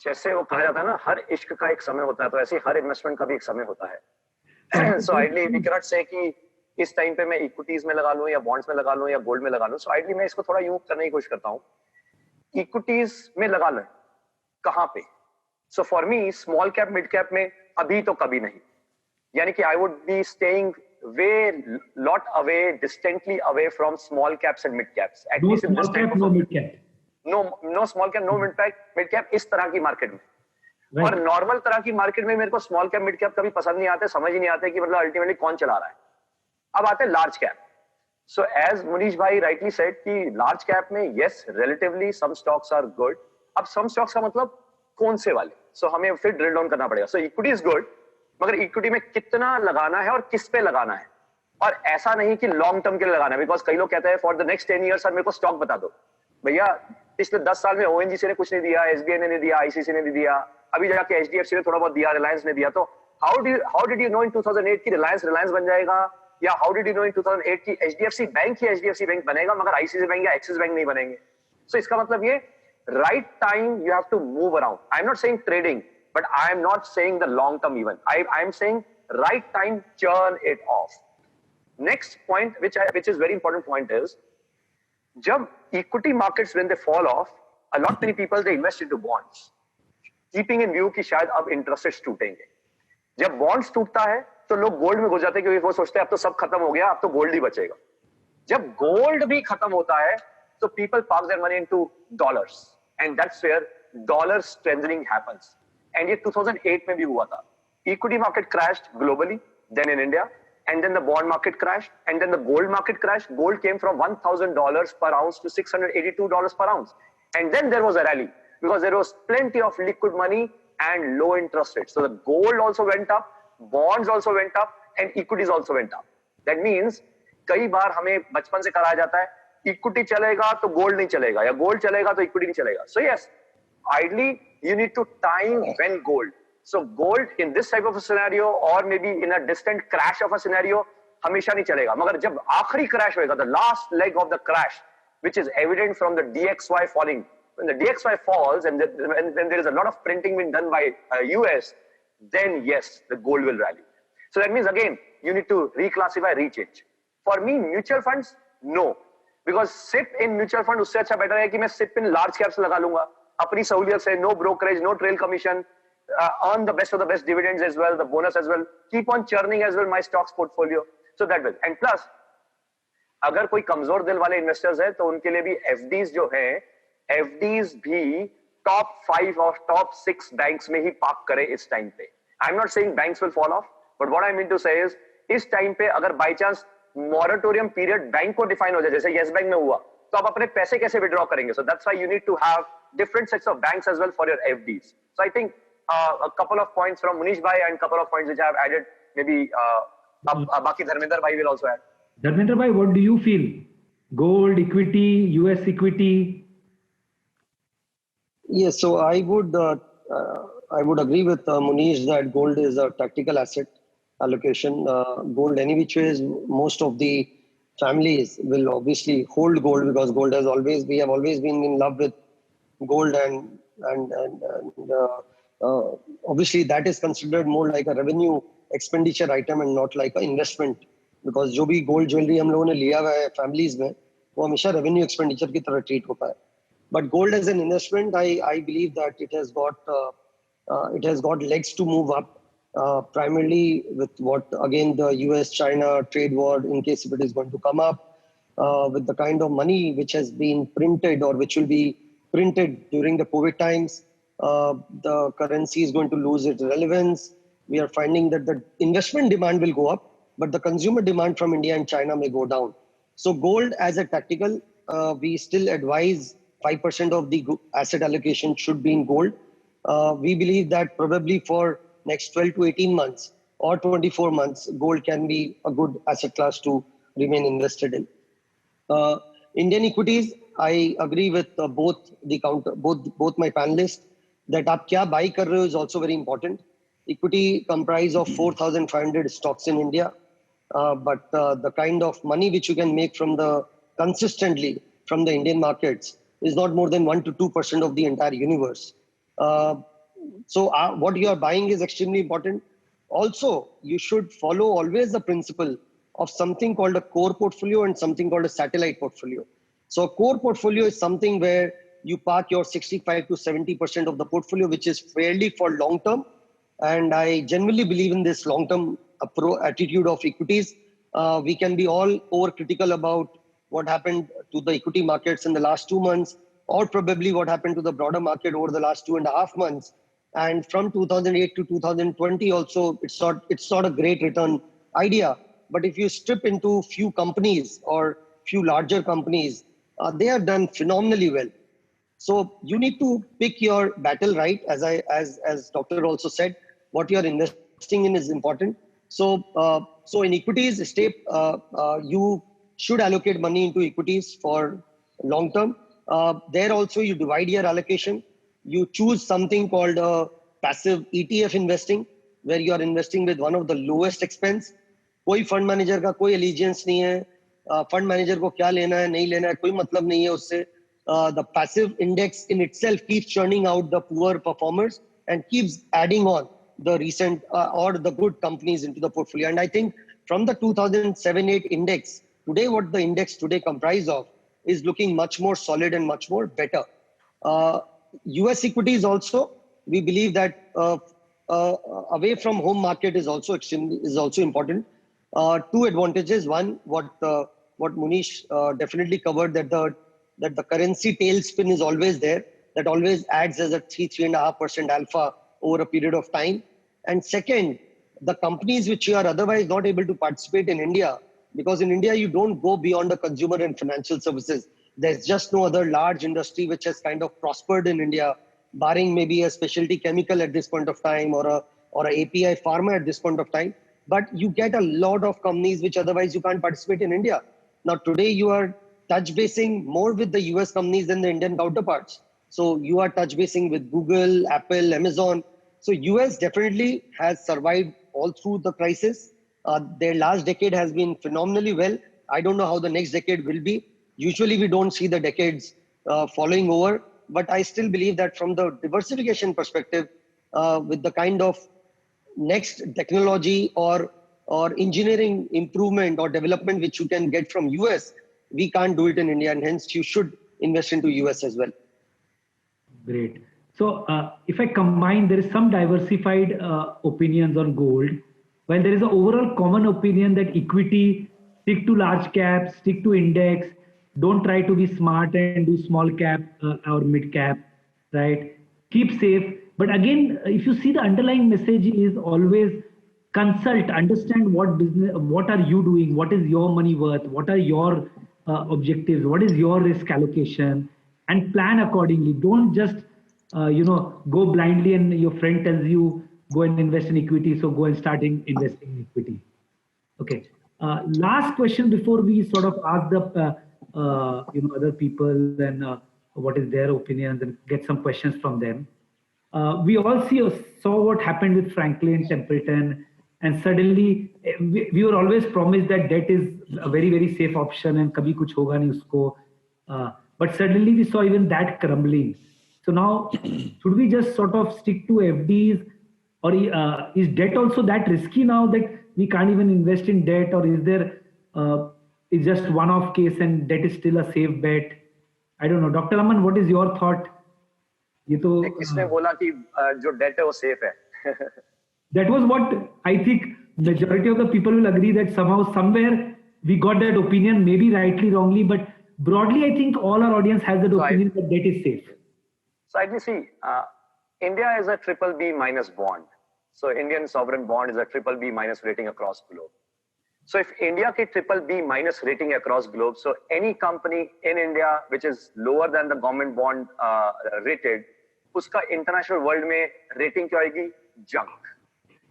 जैसे वो कहा जाता है ना, हर इश्क का एक समय होता है, तो ऐसे ही हर इन्वेस्टमेंट का भी एक समय होता है. So ideally we cannot say कि इस टाइम पे मैं इक्विटीज में लगा लूं या बॉन्ड्स में लगा लूं या गोल्ड में लगा लूं. So ideally मैं इसको थोड़ा यूं करने की कोशिश करता हूं, इक्विटीज में लगा लें कहां पे. So for me small cap mid cap में अभी तो कभी नहीं, यानी कि I would be staying way lot away, distantly away from small caps and mid caps. At No least in this small type cap, of no mid cap. No small cap, no mid cap इस तरह की market में. Right. और normal तरह की market में मेरे को स्मॉल कैप मिड कैप कभी पसंद नहीं आते, समझ ही नहीं आते कि मतलब अल्टीमेटली कौन चला रहा है. अब आते हैं large cap. So as Munish भाई राइटली सेड कि लार्ज कैप में yes relatively some stocks are good. अब सम स्टॉक्स का मतलब कौन से वाले, सो हमें फिर ड्रिल डाउन करना पड़ेगा. सो इक्विटी इज गुड, मगर इक्विटी में कितना लगाना है और किस पे लगाना है, और ऐसा नहीं कि लॉन्ग टर्म के लिए लगाना है. बिकॉज कई लोग कहते हैं for the next 10 years sir मेरे को स्टॉक बता दो. भैया पिछले 10 साल में ओएनजीसी ने कुछ नहीं दिया, एसबीआई ने नहीं दिया, आईसीसी ने नहीं दिया, अभी जाके एचडीएफसी ने थोड़ा बहुत दिया, रिलायंस ने दिया. तो how did you know in 2008 की रिलायंस बन जाएगा, या how did you know in 2008 की एचडीएफसी बैंक बनेगा मगर आईसीसी बैंक या एक्सिस बैंक नहीं बनेंगे. सो इसका मतलब ये right time you have to move around. I am not saying trading, but I am not saying the long term even. I am saying right time, churn it off. Next point which is very important point is, जब equity markets when they fall off, a lot many people they invest into bonds, keeping in view कि शायद अब interest rates टूटेंगे. जब bonds टूटता है तो लोग gold में घुस जाते हैं, क्योंकि वो सोचते हैं अब तो सब खत्म हो गया, अब तो गोल्ड ही बचेगा. जब गोल्ड भी खत्म होता है तो people park their money into dollars, and that's where dollar strengthening happens. And ये 2008 में भी हुआ था. Equity market crashed globally, then in India. And then the bond market crashed, and then the gold market crashed. Gold came from $1,000 per ounce to $682 per ounce. And then there was a rally because there was plenty of liquid money and low interest rates. So the gold also went up, bonds also went up, and equities also went up. That means कई बार हमें बचपन से कराया जाता है equity चलेगा तो gold नहीं चलेगा, या गोल्ड चलेगा तो इक्विटी नहीं चलेगा. So yes, ideally you need to time when gold. So gold in this type of a scenario or maybe in a distant crash of a scenario हमेशा नहीं चलेगा. मगर जब आखिरी crash होएगा, the last leg of the crash, which is evident from the DXY falling, when the DXY falls and when there is a lot of printing being done by US, then yes, the gold will rally. So that means again you need to reclassify, rechange. For me, mutual funds, no. Because SIP in mutual fund उससे अच्छा better है कि मैं SIP in large caps लगा लूंगा अपनी सहूलियत से, no brokerage, no trail commission, earn the best of the best dividends as well, the bonus as well, keep on churning as well my stocks portfolio, so that will. And plus अगर कोई कमजोर दिल वाले investors है तो उनके लिए भी एफडीज जो है, एफडीज भी टॉप 5 और टॉप 6 बैंक्स में ही पार्क करे इस टाइम पे. I am not saying banks will fall off, but what I mean to say is इस टाइम पे अगर by chance moratorium period bank को डिफाइन हो जाए जैसे येस बैंक में हुआ, तो आप अपने पैसे कैसे विड्रॉ करेंगे? So that's why you need to have different sets of banks as well for your FDs. So I think a couple of points from Munish bhai and couple of points which I have added, maybe Baki Dharmender bhai will also add. Dharmender bhai, what do you feel? Gold, equity, US equity? Yes, so I would agree with Munish that gold is a tactical asset allocation. Gold, any which ways, most of the families will obviously hold gold because gold has always, we have always been in love with gold, and obviously that is considered more like a revenue expenditure item and not like an investment, because जो भी gold jewelry हम लोगों ने लिया हुआ है families में वो हमेशा revenue expenditure की तरह treat होता है. But gold as an investment, I believe that it has got legs to move up, primarily with what again the US-China trade war, in case if it is going to come up, with the kind of money which has been printed or which will be printed during the COVID times, the currency is going to lose its relevance. We are finding that the investment demand will go up, but the consumer demand from India and China may go down. So gold as a tactical, we still advise 5% of the asset allocation should be in gold. We believe that probably for next 12 to 18 months or 24 months, gold can be a good asset class to remain invested in. Indian equities, I agree with both my panelists that आप क्या buy कर रहे हो is also very important. Equity comprise of 4,500 stocks in India, but the kind of money which you can make consistently from the Indian markets is not more than 1 to 2% of the entire universe. So what you are buying is extremely important. Also, you should follow always the principle of something called a core portfolio and something called a satellite portfolio. So a core portfolio is something where you park your 65 to 70% of the portfolio, which is fairly for long term. And I genuinely believe in this long term attitude of equities. We can be all overcritical about what happened to the equity markets in the last 2 months, or probably what happened to the broader market over the last 2.5 months. And from 2008 to 2020 also, it's not a great return idea. But if you strip into few companies or few larger companies, they have done phenomenally well. So you need to pick your battle right. As Doctor also said, what you are investing in is important. So in equities, you should allocate money into equities for long term. There also you divide your allocation. You choose something called passive ETF investing, where you are investing with one of the lowest expense. कोई fund manager का कोई allegiance नहीं है, fund manager को क्या लेना है नहीं लेना है कोई मतलब नहीं है उससे. The passive index in itself keeps churning out the poor performers and keeps adding on the recent or the good companies into the portfolio. And I think from the 2007-8 index, today what the index today comprise of is looking much more solid and much more better. US equities also, we believe that away from home market is also important. Two advantages. One, what Munish definitely covered, that the currency tailspin is always there. That always adds as a 3.5% alpha over a period of time. And second, the companies which you are otherwise not able to participate in India, because in India you don't go beyond the consumer and financial services. There's just no other large industry which has kind of prospered in India, barring maybe a specialty chemical at this point of time or a API pharma at this point of time. But you get a lot of companies which otherwise you can't participate in India. Now today you are touch basing more with the US companies than the Indian counterparts. So you are touch basing with Google, Apple, Amazon. So US definitely has survived all through the crisis. Their last decade has been phenomenally well. I don't know how the next decade will be. Usually we don't see the decades following over, but I still believe that from the diversification perspective, with the kind of next technology or engineering improvement or development which you can get from US, we can't do it in India, and hence you should invest into US as well. Great. So if I combine, there is some diversified opinions on gold, while there is an overall common opinion that equity, stick to large cap, stick to index, don't try to be smart and do small cap or mid cap, right? Keep safe. But again, if you see, the underlying message is always consult, understand what business, what are you doing, what is your money worth, what are your objectives, what is your risk allocation, and plan accordingly. Don't just go blindly and your friend tells you go and invest in equity, so go and start investing in equity. Okay. Last question before we sort of ask the other people and what is their opinions and get some questions from them. We all saw what happened with Franklin Templeton, and suddenly we were always promised that debt is a very, very safe option and kabhi kuch hoga nahi usko. But suddenly we saw even that crumbling. So now, should we just sort of stick to FDs, or is debt also that risky now that we can't even invest in debt, or is there is just one-off case and debt is still a safe bet? I don't know. Dr. Aman, what is your thought? किसने बोला कि जो debt है वो safe है? That was what I think majority of the people will agree, that somehow, somewhere we got that opinion, maybe rightly, wrongly, but broadly, I think all our audience has that opinion that debt is safe. So I see, India is a BBB minus bond. So Indian sovereign bond is a BBB minus rating across globe. So if India ke BBB minus rating across globe, so any company in India which is lower than the government bond rated, uska international world mein rating kya hoegi? Junk.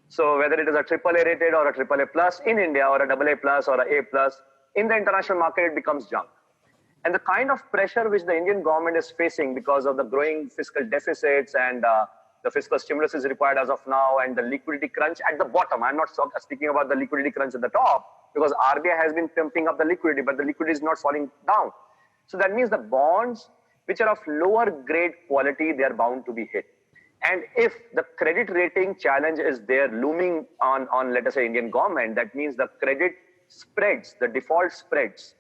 So whether it is a AAA rated or a AAA plus in India, or a AA plus or a A plus, in the international market it becomes junk. And the kind of pressure which the Indian government is facing because of the growing fiscal deficits and the fiscal stimulus is required as of now, and the liquidity crunch at the bottom. I'm not speaking about the liquidity crunch at the top, because RBI has been pumping up the liquidity, but the liquidity is not falling down. So that means the bonds which are of lower grade quality, they are bound to be hit. And if the credit rating challenge is there looming on let us say Indian government, that means the credit spreads, the default spreads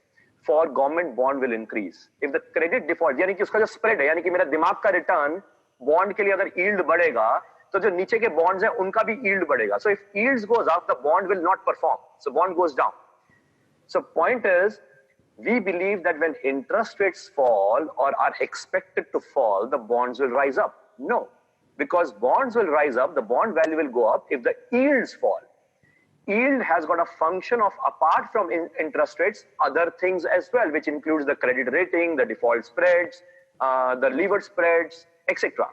for government bond will increase. If the credit default, यानी कि उसका जो spread है, यानी कि मेरा दिमाग का return bond के लिए अगर yield बढ़ेगा, तो जो नीचे के bonds हैं उनका भी yield बढ़ेगा. So if yields goes up, the bond will not perform. So bond goes down. So point is, we believe that when interest rates fall or are expected to fall, the bonds will rise up. No, because bonds will rise up, the bond value will go up if the yields fall. Yield has got a function of, apart from interest rates, other things as well, which includes the credit rating, the default spreads, the levered spreads, etc.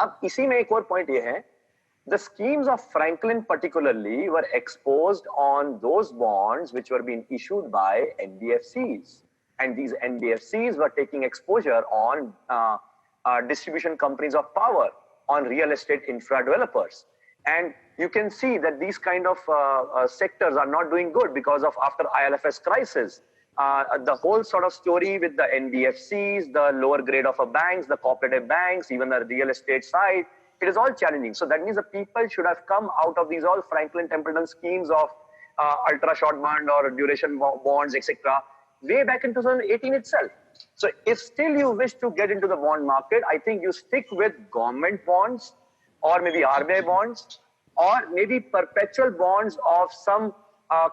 अब इसी में एक और point ये है, the schemes of Franklin particularly were exposed on those bonds which were being issued by NBFCs, and these NBFCs were taking exposure on distribution companies of power, on real estate infra developers. And you can see that these kind of sectors are not doing good because of after IL&FS crisis. The whole sort of story with the NBFCs, the lower grade of banks, the cooperative banks, even the real estate side, it is all challenging. So that means the people should have come out of these all Franklin Templeton schemes of ultra short bond or duration bonds, etc., way back in 2018 itself. So if still you wish to get into the bond market, I think you stick with government bonds, or maybe RBI bonds, or maybe perpetual bonds of some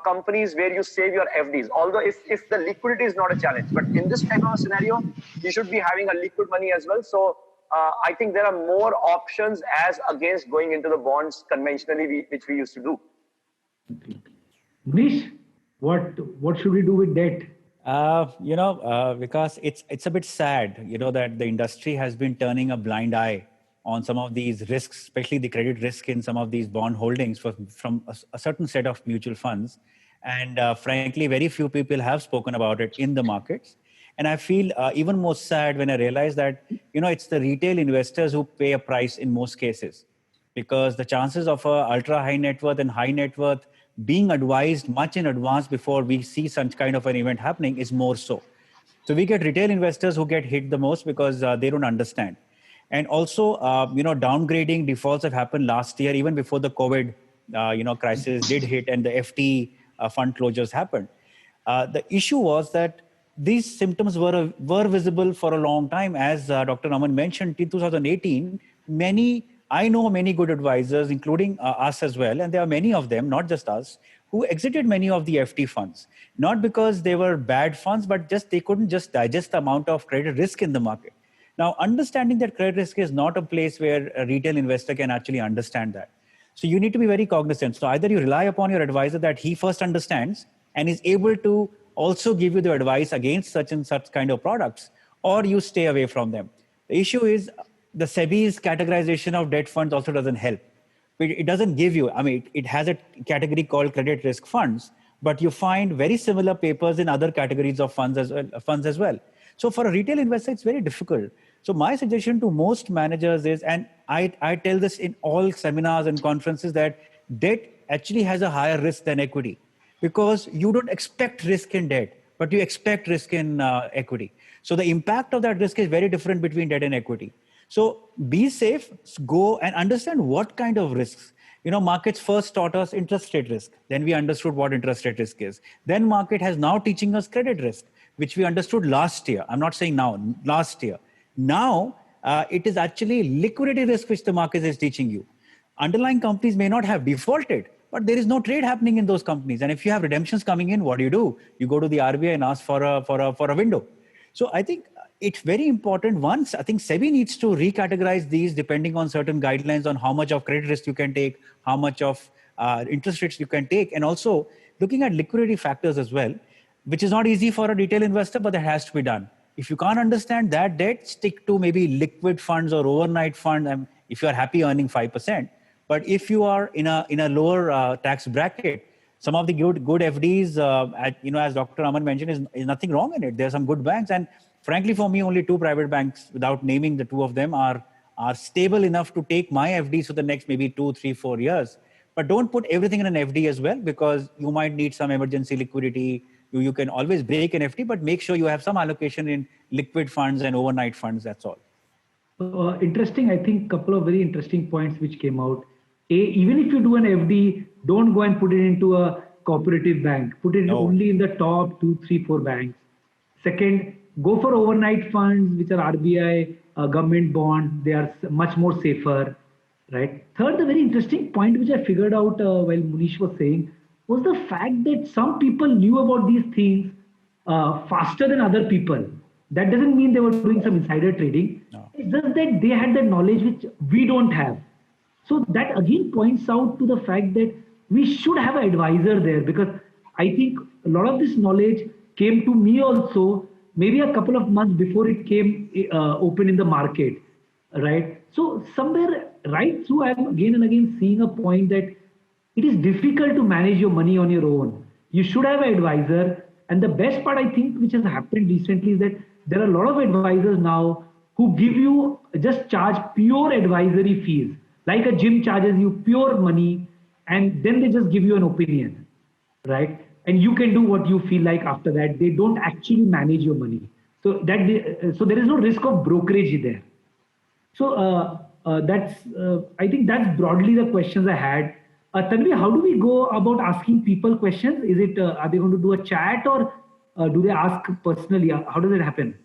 companies where you save your FDs. Although if the liquidity is not a challenge, but in this type of a scenario, you should be having a liquid money as well. So I think there are more options as against going into the bonds conventionally, which we used to do. Nish, what should we do with debt? Because it's a bit sad, that the industry has been turning a blind eye on some of these risks, especially the credit risk in some of these bond holdings from a certain set of mutual funds. And frankly, very few people have spoken about it in the markets. And I feel even more sad when I realize that, it's the retail investors who pay a price in most cases, because the chances of a ultra high net worth and high net worth being advised much in advance before we see such kind of an event happening is more so. So we get retail investors who get hit the most because they don't understand. And also, downgrading defaults have happened last year, even before the COVID, crisis did hit and the FT fund closures happened. The issue was that these symptoms were visible for a long time. As Dr. Aman mentioned, in 2018, I know many good advisors, including us as well, and there are many of them, not just us, who exited many of the FD funds, not because they were bad funds, but just they couldn't just digest the amount of credit risk in the market. Now, understanding that credit risk is not a place where a retail investor can actually understand that. So you need to be very cognizant. So either you rely upon your advisor that he first understands and is able to also give you the advice against such and such kind of products, or you stay away from them. The issue is the SEBI's categorization of debt funds also doesn't help. It doesn't give you, I mean, it has a category called credit risk funds, but you find very similar papers in other categories of funds as well. So for a retail investor, it's very difficult. So my suggestion to most managers is, and I tell this in all seminars and conferences, that debt actually has a higher risk than equity, because you don't expect risk in debt, but you expect risk in equity. So the impact of that risk is very different between debt and equity. So be safe, go and understand what kind of risks. Markets first taught us interest rate risk. Then we understood what interest rate risk is. Then market has now teaching us credit risk, which we understood last year. I'm not saying now, last year. Now it is actually liquidity risk which the market is teaching you. Underlying companies may not have defaulted, but there is no trade happening in those companies. And if you have redemptions coming in, what do? You go to the RBI and ask for a window. So I think it's very important. Once, I think SEBI needs to recategorize these depending on certain guidelines on how much of credit risk you can take, how much of interest rates you can take, and also looking at liquidity factors as well, which is not easy for a retail investor, but that has to be done. If you can't understand that debt, stick to maybe liquid funds or overnight fund. If you are happy earning 5%, but if you are in a lower tax bracket, some of the good FDs, as Dr. Aman mentioned, is nothing wrong in it. There are some good banks, and frankly, for me, only two private banks, without naming the two of them, are stable enough to take my FDs for the next maybe 2, 3, 4 years. But don't put everything in an FD as well, because you might need some emergency liquidity. You can always break an FD, but make sure you have some allocation in liquid funds and overnight funds. That's all. Interesting. I think a couple of very interesting points which came out. Even if you do an FD, don't go and put it into a cooperative bank. Put it only in the top 2, 3, 4 banks. Second, go for overnight funds, which are RBI, government bonds. They are much more safer, right? Third, the very interesting point which I figured out while Munish was saying was the fact that some people knew about these things faster than other people. That doesn't mean they were doing some insider trading. No. It's just that they had the knowledge which we don't have. So that again points out to the fact that we should have an advisor there, because I think a lot of this knowledge came to me also maybe a couple of months before it came open in the market, right? So somewhere right through, I'm again and again seeing a point that it is difficult to manage your money on your own. You should have an advisor. And the best part, I think, which has happened recently is that there are a lot of advisors now who give you, just charge pure advisory fees. Like a gym charges you pure money, and then they just give you an opinion, right? And you can do what you feel like after that. They don't actually manage your money. So there is no risk of brokerage there. So I think that's broadly the questions I had. Tanvi, how do we go about asking people questions? Is it, are they going to do a chat, or do they ask personally? How does it happen?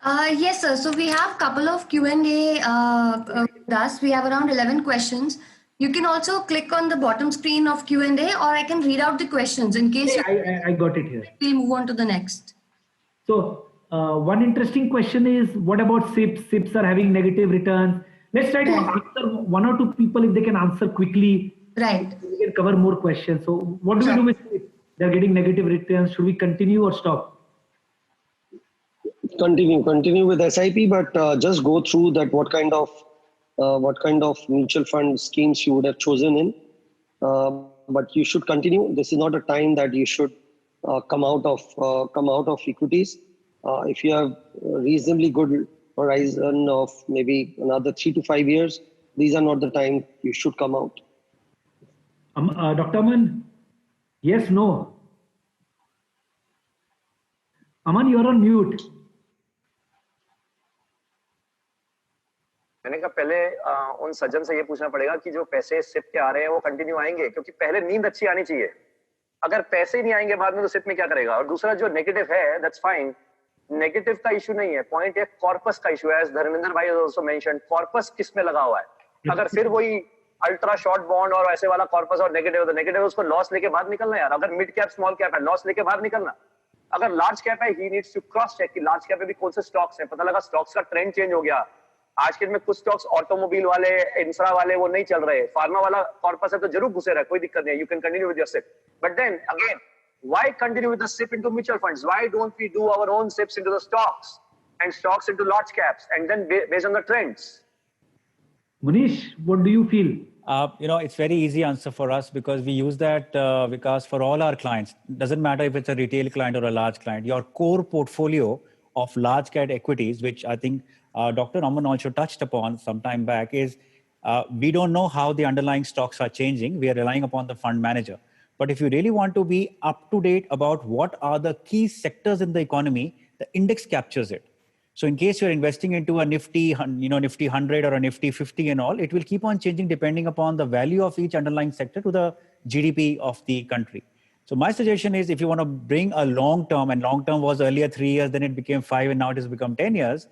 Yes, sir. So we have a couple of Q&A with us. We have around 11 questions. You can also click on the bottom screen of Q&A, or I can read out the questions in case. I got it here. We'll move on to the next. So one interesting question is, what about SIPs? SIPs are having negative returns. Let's try to answer one or two people if they can answer quickly. Right. We can cover more questions. So what do we do with SIPs? They're getting negative returns. Should we continue or stop? Continue with SIP, but just go through that what kind of mutual fund schemes you would have chosen in. But you should continue. This is not a time that you should come out of equities. If you have a reasonably good horizon of maybe another 3 to 5 years, these are not the time you should come out. Dr. Aman, yes, no. Aman, you're on mute. मैंने कहा पहले उन सज्जन से ये पूछना पड़ेगा कि जो पैसे सिप के आ रहे हैं वो कंटिन्यू आएंगे, क्योंकि पहले नींद अच्छी आनी चाहिए. अगर पैसे ही नहीं आएंगे बाद में तो सिप में क्या करेगा? और दूसरा जो नेगेटिव है, दैट्स फाइन, नेगेटिव का इशू नहीं है, पॉइंट है कॉर्पस का इशू है, एज धर्मेंद्र भाई आल्सो मेंशन, कॉर्पस किस में लगा हुआ है? अगर फिर वही अल्ट्रा शॉर्ट बॉन्ड और ऐसे वाला कॉर्पस और नेगेटिव, तो नेगेटिव उसको लॉस लेके बाहर निकलना यार। अगर मिड कैप स्मॉल कैप है, लॉस लेके बाहर निकलना। अगर लार्ज कैप है, he needs to cross check कि लार्ज कैप में भी कौन से स्टॉक्स हैं। पता लगा स्टॉक्स का ट्रेंड चेंज हो गया, आज के दिन में कुछ स्टॉक्स ऑटोमोबाइल वाले, इंफ्रा वाले वो नहीं चल रहे, फार्मा वाला कॉर्पस है तो जरूर घुसे रहे, कोई दिक्कत नहीं, you can continue with your SIP. But then again, why continue with the SIP into mutual funds? Why don't we do our own SIPs into the stocks and stocks into large caps and then based on the trends? Manish, what do you feel? It's very easy answer for us because we use that because for all our clients, doesn't matter if it's a retail client or a large client, your core portfolio of large cap equities, which I think Dr. Aman also touched upon some time back, is we don't know how the underlying stocks are changing. We are relying upon the fund manager. But if you really want to be up to date about what are the key sectors in the economy, the index captures it. So in case you're investing into a Nifty 100 or a Nifty 50 and all, it will keep on changing depending upon the value of each underlying sector to the GDP of the country. So my suggestion is, if you want to bring a long term, and long term was earlier 3 years, then it became 5, and now it has become 10 years,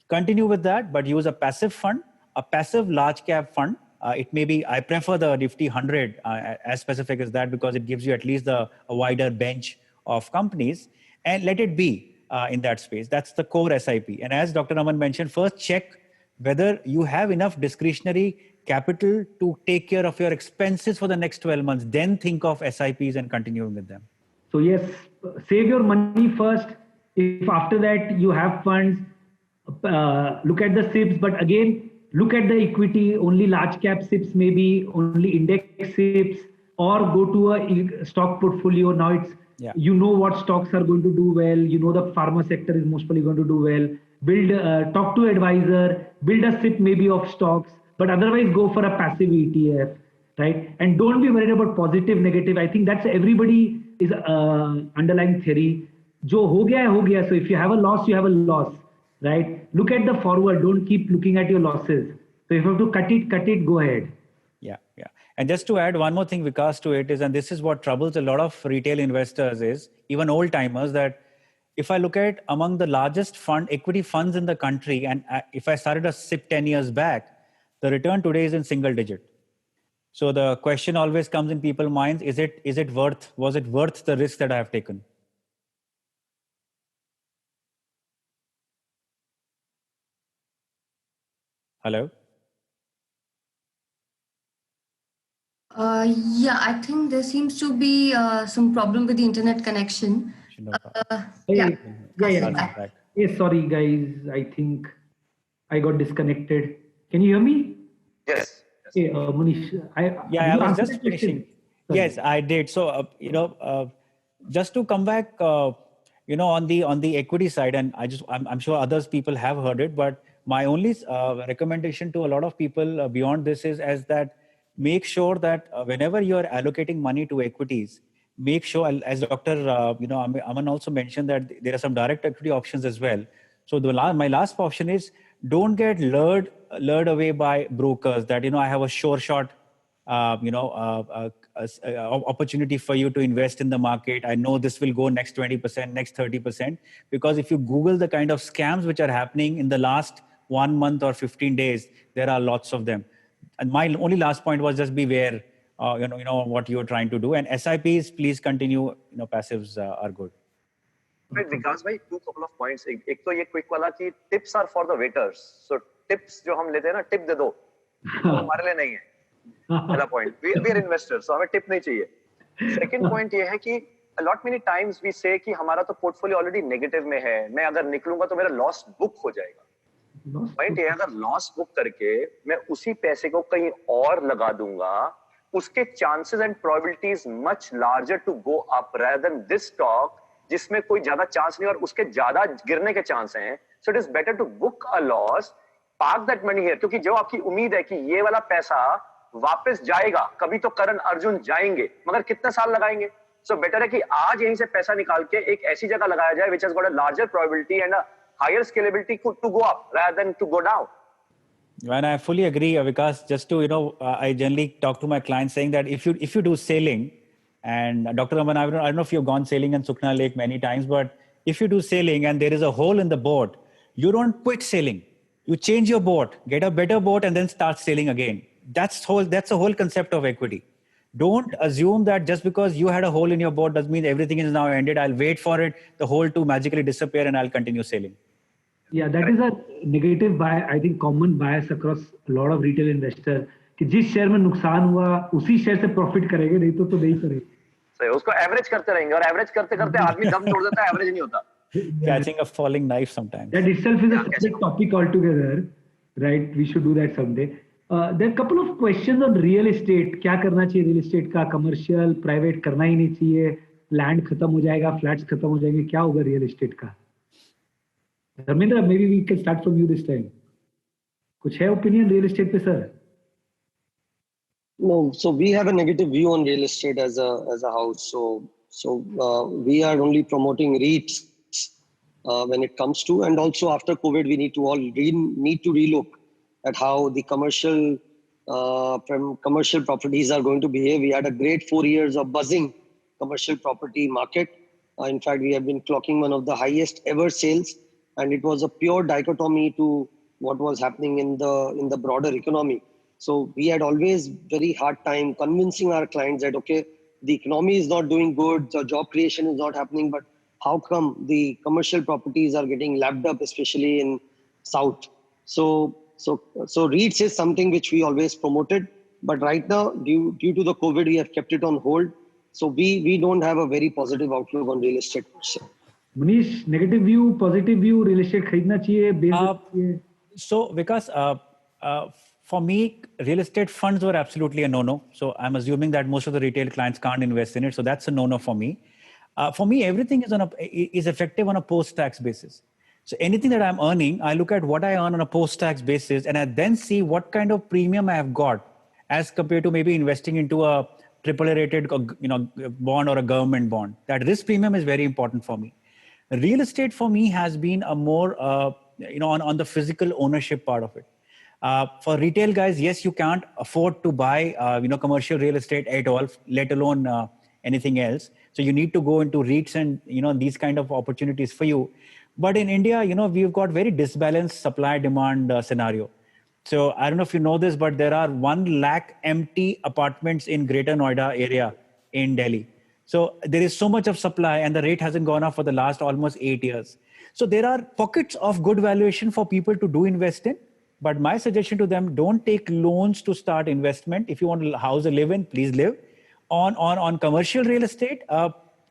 continue with that, but use a passive fund, a passive large cap fund. It may be, I prefer the Nifty 100 as specific as that, because it gives you at least a wider bench of companies, and let it be in that space. That's the core SIP. And as Dr. Aman mentioned, first check whether you have enough discretionary capital to take care of your expenses for the next 12 months. Then think of SIPs and continuing with them. So yes, save your money first. If after that you have funds, look at the SIPs, but again, look at the equity, only large cap SIPs, maybe only index SIPs, or go to a stock portfolio. Now it's, you know what stocks are going to do well. You know the pharma sector is most probably going to do well. Build, talk to advisor, build a SIP maybe of stocks, but otherwise go for a passive ETF, right? And don't be worried about positive, negative. I think that's everybody is underlying theory. Jo ho gaya hai, ho gaya. So if you have a loss, you have a loss. Right? Look at the forward. Don't keep looking at your losses. So if you have to cut it, go ahead. Yeah. And just to add one more thing, Vikas, to it is, and this is what troubles a lot of retail investors is, even old timers, that if I look at among the largest equity funds in the country, and if I started a SIP 10 years back, the return today is in single digit. So the question always comes in people's minds, was it worth the risk that I have taken? Hello? Yeah, I think there seems to be some problem with the internet connection. Yeah. Yes, sorry guys. I think I got disconnected. Can you hear me? Yes. Hey, Manish, I was just finishing. Yes, I did. So, just to come back, on the equity side, and I'm sure others people have heard it, but my only recommendation to a lot of people beyond this is that make sure that whenever you are allocating money to equities, make sure, as Dr. Aman also mentioned, that there are some direct equity options as well. So my last option is, don't get lured away by brokers that, I have a sure shot, opportunity for you to invest in the market. I know this will go next 20%, next 30%, because if you Google the kind of scams which are happening in the last 1 month or 15 days, there are lots of them. And my only last point was just beware, what you're trying to do. And SIPs, please continue, passives are good. Right, Vikas bhai, two couple of points. एक तो ये quick वाला कि tips are for the waiters. So tips जो हम लेते हैं ना, tip दे दो, वो हमारे लिए नहीं है. पहला point. We are investors, so हमें tip नहीं चाहिए. Second point ये है कि a lot many times we say कि हमारा तो portfolio already negative में है. मैं अगर निकलूंगा तो मेरा loss book हो जाएगा. Point ये अगर loss book करके मैं उसी पैसे को कहीं और लगा दूंगा, उसके chances and probabilities much larger to go up rather than this stock जिसमें कोई ज्यादा चांस नहीं और उसके ज्यादा गिरने के चांस हैं. So it is better to book a loss, park that money here, क्योंकि जो आपकी उम्मीद है कि ये वाला पैसा वापस जाएगा, कभी तो करण अर्जुन जाएंगे, मगर कितने साल लगाएंगे. सो बेटर है कि आज यहीं से पैसा निकाल के एक ऐसी जगह लगाया जाए which has got a larger probability and a higher scalability to go up rather than to go down. And I fully agree, Vikas. Just to I generally talk to my clients saying that if you do sailing, And Dr. Aman, I don't know if you've gone sailing in Sukna Lake many times, but if you do sailing and there is a hole in the boat, you don't quit sailing. You change your boat, get a better boat, and then start sailing again. That's the whole concept of equity. Don't assume that just because you had a hole in your boat doesn't mean everything is now ended. I'll wait for the hole to magically disappear and I'll continue sailing. Yeah, that is a negative bias, I think common bias across a lot of retail investors. कि जिस share में नुकसान हुआ उसी share से profit करेंगे, नहीं तो नहीं करेंगे. सही, उसको एवरेज करते रहेंगे और एवरेज करते करते आदमी दम तोड़ देता है, एवरेज नहीं होता. Catching a falling knife sometimes. That itself is a separate topic altogether, right? We should do that someday. There are a couple of questions on real estate. क्या करना चाहिए real estate का? Commercial, private करना ही नहीं चाहिए. Land खत्म हो जाएगा, flats खत्म हो जाएंगे. क्या होगा real estate का? Dharmendra, maybe we can start from you this time. कुछ है opinion real estate पे sir? No, so we have a negative view on real estate as a house. So we are only promoting REITs when it comes to, and also after COVID, we need to relook at how the commercial properties are going to behave. We had a great 4 years of buzzing commercial property market. In fact, we have been clocking one of the highest ever sales, and it was a pure dichotomy to what was happening in the broader economy. So we had always very hard time convincing our clients that, okay, the economy is not doing good, the job creation is not happening, but how come the commercial properties are getting lapped up, especially in South? So REITs is something which we always promoted, but right now, due to the COVID, we have kept it on hold. So we don't have a very positive outlook on real estate. Manish, negative view, positive view, real estate खरीदना चाहिए, So Vikas, for me, real estate funds were absolutely a no-no. So I'm assuming that most of the retail clients can't invest in it. So that's a no-no for me. For me, everything is effective on a post-tax basis. So anything that I'm earning, I look at what I earn on a post-tax basis, and I then see what kind of premium I have got as compared to maybe investing into a AAA rated, bond or a government bond. That risk premium is very important for me. Real estate for me has been a more, on the physical ownership part of it. For retail guys, yes, you can't afford to buy, commercial real estate at all, let alone anything else. So you need to go into REITs and, these kind of opportunities for you. But in India, we've got very disbalanced supply-demand scenario. So I don't know if you know this, but there are 1 lakh empty apartments in Greater Noida area in Delhi. So there is so much of supply and the rate hasn't gone up for the last almost 8 years. So there are pockets of good valuation for people to do invest in. But my suggestion to them, don't take loans to start investment. If you want a house to live in, please live. On commercial real estate,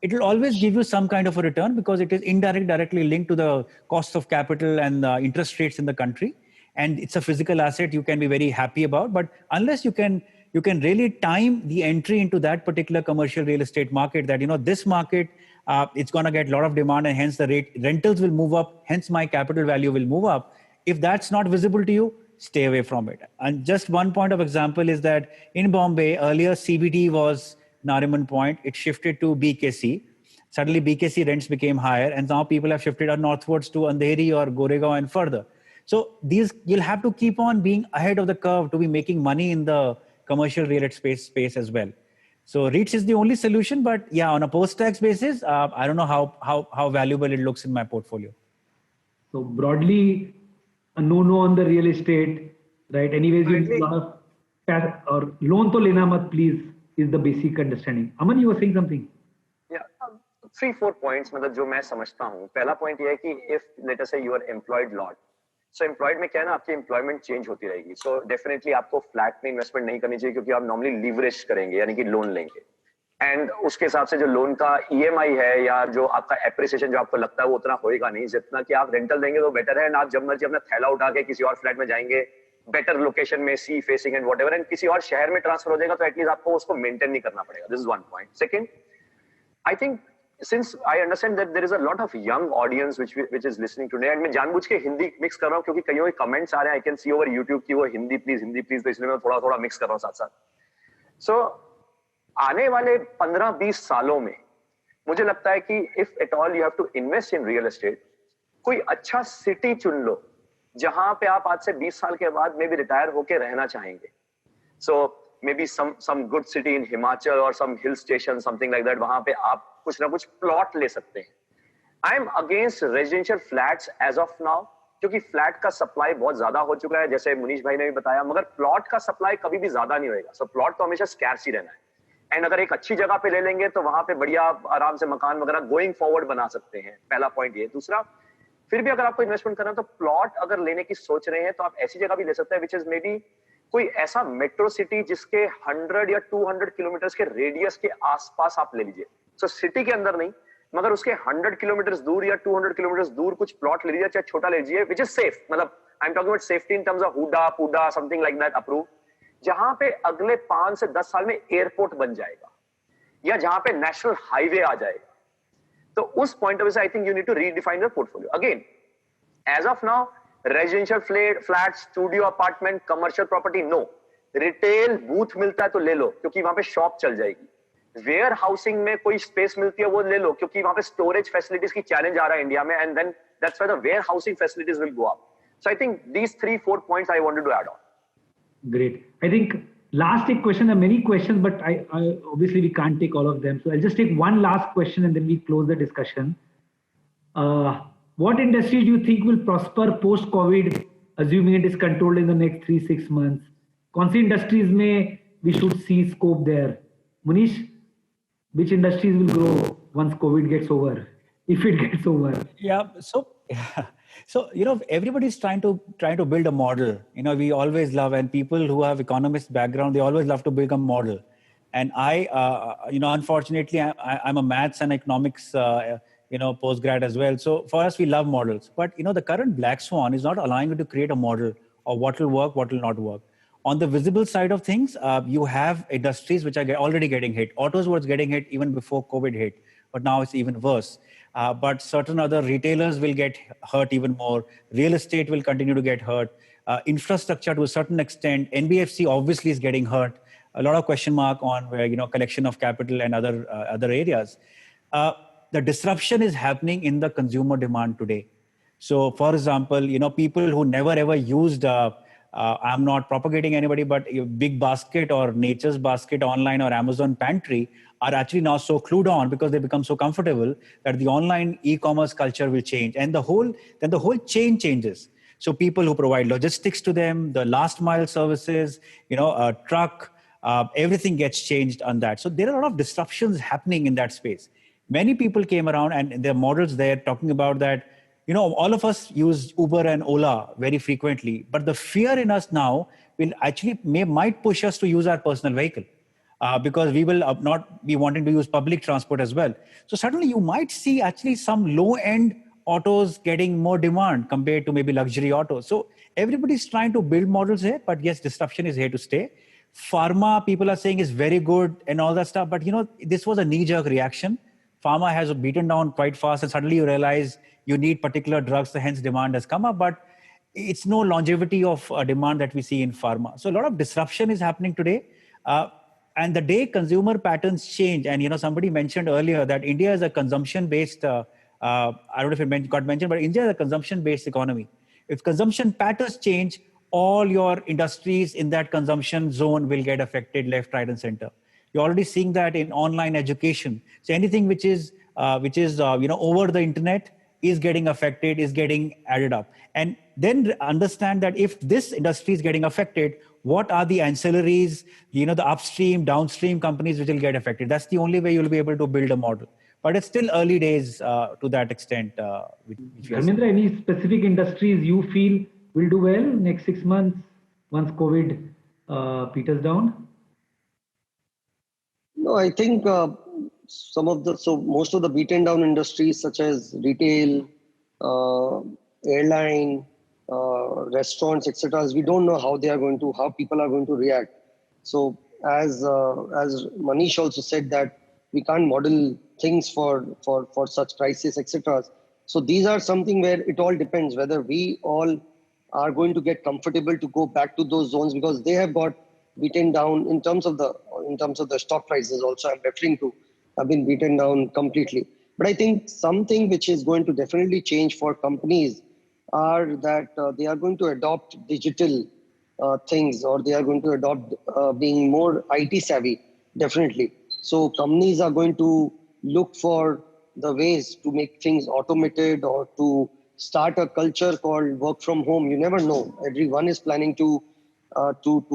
it will always give you some kind of a return because it is directly linked to the cost of capital and interest rates in the country. And it's a physical asset you can be very happy about. But unless you can really time the entry into that particular commercial real estate market, that, this market, it's going to get a lot of demand and hence the rentals will move up. Hence my capital value will move up. If that's not visible to you, stay away from it. And just one point of example is that in Bombay, earlier CBD was Nariman Point. It shifted to BKC. Suddenly BKC rents became higher and now people have shifted northwards to Andheri or Goregaon and further. So you'll have to keep on being ahead of the curve to be making money in the commercial real estate space as well. So REITs is the only solution, but yeah, on a post-tax basis, I don't know how valuable it looks in my portfolio. So broadly, a no on the real estate, right? Anyways, you need a lot of cash or loan to lena mat, please, is the basic understanding. Aman, you were saying something. Yeah, 3-4 points मतलब जो मैं समझता हूँ. पहला point ये है कि if let us say you are employed lot, so employed में क्या है ना, आपकी employment change होती रहेगी. So definitely आपको flat में investment नहीं करनी चाहिए क्योंकि आप normally leverage करेंगे यानी कि loan लेंगे. एंड उसके हिसाब से जो लोन का ईएमआई है या जो आपका एप्रिसिएशन जो आपको लगता है वो उतना होएगा नहीं जितना कि आप रेंटल देंगे तो बेटर है. एंड आप जब मर्जी अपना थैला उठा के किसी और फ्लैट में जाएंगे बेटर लोकेशन में sea facing and whatever and किसी और शहर में ट्रांसफर हो जाएगा तो एटलीस्ट आपको उसको मेंटेन नहीं करना पड़ेगा. This is one point. Second, I think since I understand that there is a lot of young audience which is listening today and मैं जानबूझ के हिंदी मिक्स कर रहा हूँ क्योंकि कईयों के कमेंट्स आ रहे हैं. I can see over YouTube की वो हिंदी प्लीज तो इसलिए मैं थोड़ा मिक्स कर रहा हूँ साथ साथ. सो आने वाले 15-20 सालों में मुझे लगता है कि if at all you have to invest in real estate, कोई अच्छा सिटी चुन लो जहां पे आप आज से 20 साल के बाद में भी रिटायर होके रहना चाहेंगे. सो maybe some good city in Himachal or some hill station, something like that, वहाँ पे आप कुछ ना कुछ plot ले सकते हैं. I am against residential flats as of now, क्योंकि फ्लैट का सप्लाई बहुत ज्यादा हो चुका है, जैसे मुनीश भाई ने भी बताया, मगर प्लॉट का सप्लाई कभी भी ज्यादा नहीं होएगा. सो प्लॉट तो हमेशा स्कैर्स ही रहना है. एंड अगर एक अच्छी जगह पे ले लेंगे तो वहां पे बढ़िया आराम से मकान वगैरह गोइंग फॉरवर्ड बना सकते हैं. पहला पॉइंट ये. दूसरा, फिर भी अगर आपको इन्वेस्टमेंट करना है तो प्लॉट अगर लेने की सोच रहे हैं तो आप ऐसी जगह भी ले सकते हैं विच इज मे बी कोई ऐसा मेट्रो सिटी जिसके 100 या 200 किलोमीटर के रेडियस के आसपास आप ले लीजिए. सो सिटी के अंदर नहीं, मगर उसके 100 किलोमीटर दूर या 200 किलोमीटर दूर कुछ प्लॉट ले लीजिए, चाहे छोटा ले लीजिए, विच इज सेफ. मतलब I am talking about safety in terms of HUDA PUDA something like that approve, जहां पे अगले 5 से 10 साल में एयरपोर्ट बन जाएगा या जहां पे नेशनल हाईवे आ जाएगा. तो उस पॉइंट ऑफ व्यू से I think you need to redefine your portfolio. Again, as of now residential flat, studio apartment, commercial property no. Retail booth मिलता है तो ले लो क्योंकि वहां पे शॉप चल जाएगी. वेयर हाउसिंग में कोई स्पेस मिलती है वो ले लो क्योंकि वहां पे स्टोरेज फैसिलिटीज की चैलेंज आ रहा है इंडिया में, and then that's why the warehousing facilities will go up. So I think these 3-4 points I wanted to add on. Great. I think last take question, there are many questions, but I obviously we can't take all of them. So I'll just take one last question and then we close the discussion. What industries do you think will prosper post-COVID, assuming it is controlled in the next 3-6 months? कौन सी industries में we should see scope there? Munish, which industries will grow once COVID gets over, if it gets over? So everybody's trying to build a model. We always love, and people who have economist background, they always love to build a model. And unfortunately, I'm a maths and economics postgrad as well. So for us, we love models. But the current black swan is not allowing you to create a model of what will work, what will not work. On the visible side of things, you have industries which are already getting hit. Autos was getting hit even before COVID hit, but now it's even worse. But certain other retailers will get hurt even more. Real estate will continue to get hurt. Infrastructure to a certain extent. NBFC obviously is getting hurt. A lot of question mark on where, collection of capital and other areas. The disruption is happening in the consumer demand today. So for example, people who never ever used, I'm not propagating anybody, but Big Basket or Nature's Basket online or Amazon Pantry are actually now so clued on because they become so comfortable that the online e-commerce culture will change, and the whole chain changes. So people who provide logistics to them, the last mile services, a truck, everything gets changed on that. So there are a lot of disruptions happening in that space. Many people came around, and there are models there talking about that. All of us use Uber and Ola very frequently, but the fear in us now will actually might push us to use our personal vehicle because we will not be wanting to use public transport as well. So suddenly you might see actually some low-end autos getting more demand compared to maybe luxury autos. So everybody's trying to build models here, but yes, disruption is here to stay. Pharma, people are saying is very good and all that stuff, but this was a knee-jerk reaction. Pharma has beaten down quite fast, and suddenly you realize you need particular drugs, hence demand has come up, but it's no longevity of demand that we see in pharma. So a lot of disruption is happening today. And the day consumer patterns change, and somebody mentioned earlier that India is a consumption-based, I don't know if it got mentioned, but India is a consumption-based economy. If consumption patterns change, all your industries in that consumption zone will get affected left, right, and center. You're already seeing that in online education. So anything which is over the internet is getting affected, is getting added up. And then understand that if this industry is getting affected, what are the ancillaries, the upstream, downstream companies which will get affected? That's the only way you'll be able to build a model. But it's still early days to that extent. Dharmendra, any specific industries you feel will do well next 6 months once COVID peters down? No, I think most of the beaten down industries such as retail, airline, restaurants, etc. We don't know how people are going to react. So as Manish also said that we can't model things for such crisis, etc. So these are something where it all depends whether we all are going to get comfortable to go back to those zones, because they have got beaten down in terms of the stock prices also I'm referring to have been beaten down completely. But I think something which is going to definitely change for companies are that they are going to adopt digital things, or they are going to adopt being more IT savvy, definitely. So companies are going to look for the ways to make things automated or to start a culture called work from home. You never know. Everyone is planning to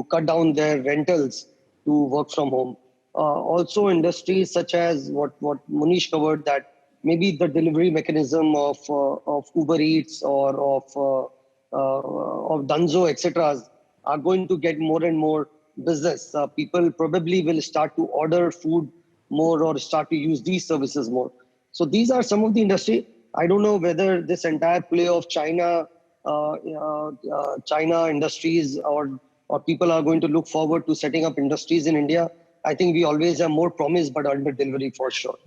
cut down their rentals to work from home. Also, industries such as what Munish covered, that maybe the delivery mechanism of Uber Eats or of Dunzo, etc., are going to get more and more business. People probably will start to order food more or start to use these services more. So these are some of the industry. I don't know whether this entire play of China industries or people are going to look forward to setting up industries in India. I think we always have more promise but under delivery for sure.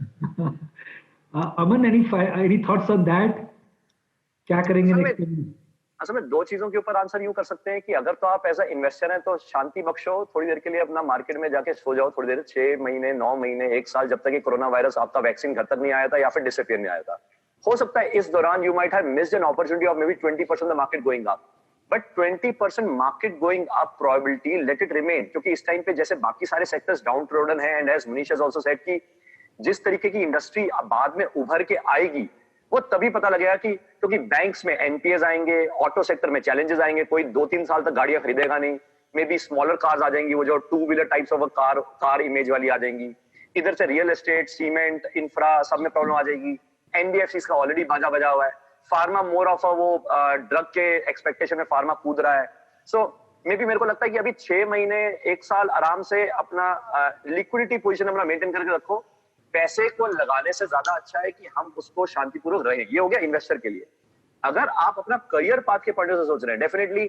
Aman, any thoughts on that? क्या करेंगे next time? असल में दो चीजों के ऊपर answer यूं कर सकते हैं कि अगर तो आप एज अ इन्वेस्टर हैं तो शांति बख्शो, थोड़ी देर के लिए अपना मार्केट में जाके सो जाओ, थोड़ी देर, 6 महीने 9 महीने 1 साल, जब तक ये कोरोना वायरस आपका वैक्सीन घर तक नहीं आया था या फिर डिसअपियर नहीं आया था. हो सकता है इस दौरान you might have missed an opportunity of maybe 20% the market going up, but 20% market going up probability let it remain, क्योंकि इस टाइम पे जैसे बाकी सारे sectors down downtrodden, and as Manish has also said कि जिस तरीके की इंडस्ट्री बाद में उभर के आएगी वो तभी पता लगेगा कि, क्योंकि बैंक्स में एनपीएस आएंगे, ऑटो सेक्टर में चैलेंजेस आएंगे, कोई 2-3 साल तक गाड़ियां खरीदेगा नहीं, मे बी स्मॉलर कार्स आ जाएंगी, वो जो 2 wheeler types of car image वाली आ जाएंगी, इधर से रियल एस्टेट, सीमेंट, इंफ्रा, सब में प्रॉब्लम आ जाएगी. एनबीएफसीज का ऑलरेडी बाजा बजा हुआ है, फार्मा मोर ऑफ वो ड्रग के एक्सपेक्टेशन में फार्मा कूद रहा है. सो मे बी मेरे को लगता है कि अभी 6 महीने 1 साल आराम से अपना लिक्विडिटी पोजीशन अपना मेंटेन करके रखो. पैसे को लगाने से ज्यादा अच्छा है कि हम उसको शांतिपूर्वक रहें. ये हो गया इन्वेस्टर के लिए. अगर आप अपना करियर पाथ के पॉइंट से सोच रहे हैं, डेफिनेटली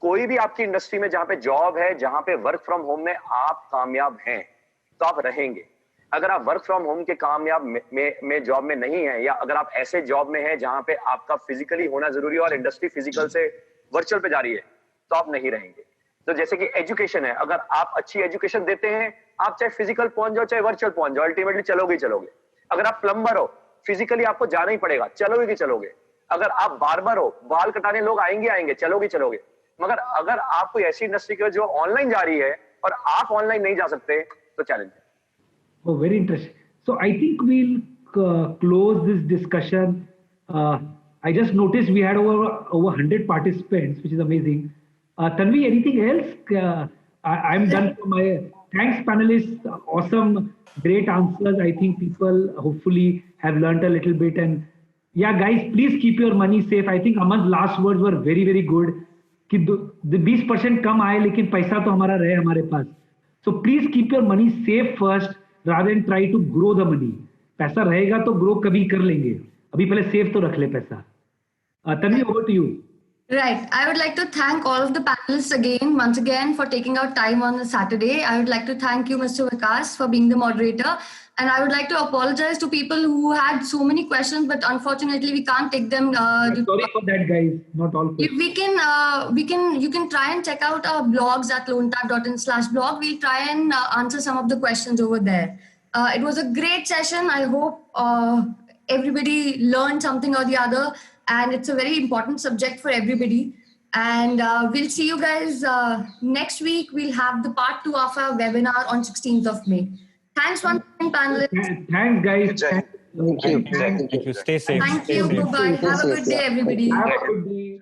कोई भी आपकी इंडस्ट्री में जहां पे जॉब है, जहां पे वर्क फ्रॉम होम में आप कामयाब हैं तो आप रहेंगे. अगर आप वर्क फ्रॉम होम के कामयाब में जॉब में नहीं है, या अगर आप ऐसे जॉब में हैं जहां पे आपका फिजिकली होना जरूरी है और इंडस्ट्री फिजिकल से वर्चुअल पे जा रही है, तो आप नहीं रहेंगे. तो जैसे कि एजुकेशन है, अगर आप अच्छी एजुकेशन देते हैं, आप चाहे फिजिकल पहुंच जाओ चाहे वर्चुअल पहुंच जाओ, अल्टीमेटली चलोगे ही चलोगे. अगर आप प्लम्बर हो, फिजिकली आपको जाना ही पड़ेगा, चलोगे कि चलोगे. अगर आप बार्बर हो, बाल कटाने लोग आएंगे, चलोगे चलोगे. मगर अगर आप कोई ऐसी इंडस्ट्री के जो ऑनलाइन जा रही है और आप ऑनलाइन नहीं जा सकते, तो चैलेंज है. Oh, very interesting. So I think we'll close this discussion. I just noticed we had over 100 participants, which is amazing. Tanvi, anything else? I'm done for my thanks, panelists. Awesome, great answers. I think people hopefully have learned a little bit. And yeah, guys, please keep your money safe. I think Aman's last words were very, very good. कि 20% कम आए लेकिन पैसा तो हमारा रहे हमारे पास. So please keep your money safe first, rather than try to grow the money. पैसा रहेगा तो ग्रो कभी कर लेंगे, अभी पहले सेफ तो रख ले पैसा. Tanvi, over to you. Right. I would like to thank all of the panelists once again for taking out time on a Saturday. I would like to thank you, Mr. Vikas, for being the moderator. And I would like to apologize to people who had so many questions, but unfortunately we can't take them. Sorry for that, guys. Not all questions. You can try and check out our blogs at loantap.in/blog. We'll try and answer some of the questions over there. It was a great session. I hope everybody learned something or the other. And it's a very important subject for everybody. And we'll see you guys next week. We'll have the part 2 of our webinar on 16th of May. Thanks once again, panelists. Thanks, guys. Thank you. Thank you. Stay safe. Thank you. Bye-bye. Have a good day, everybody. Have a good day.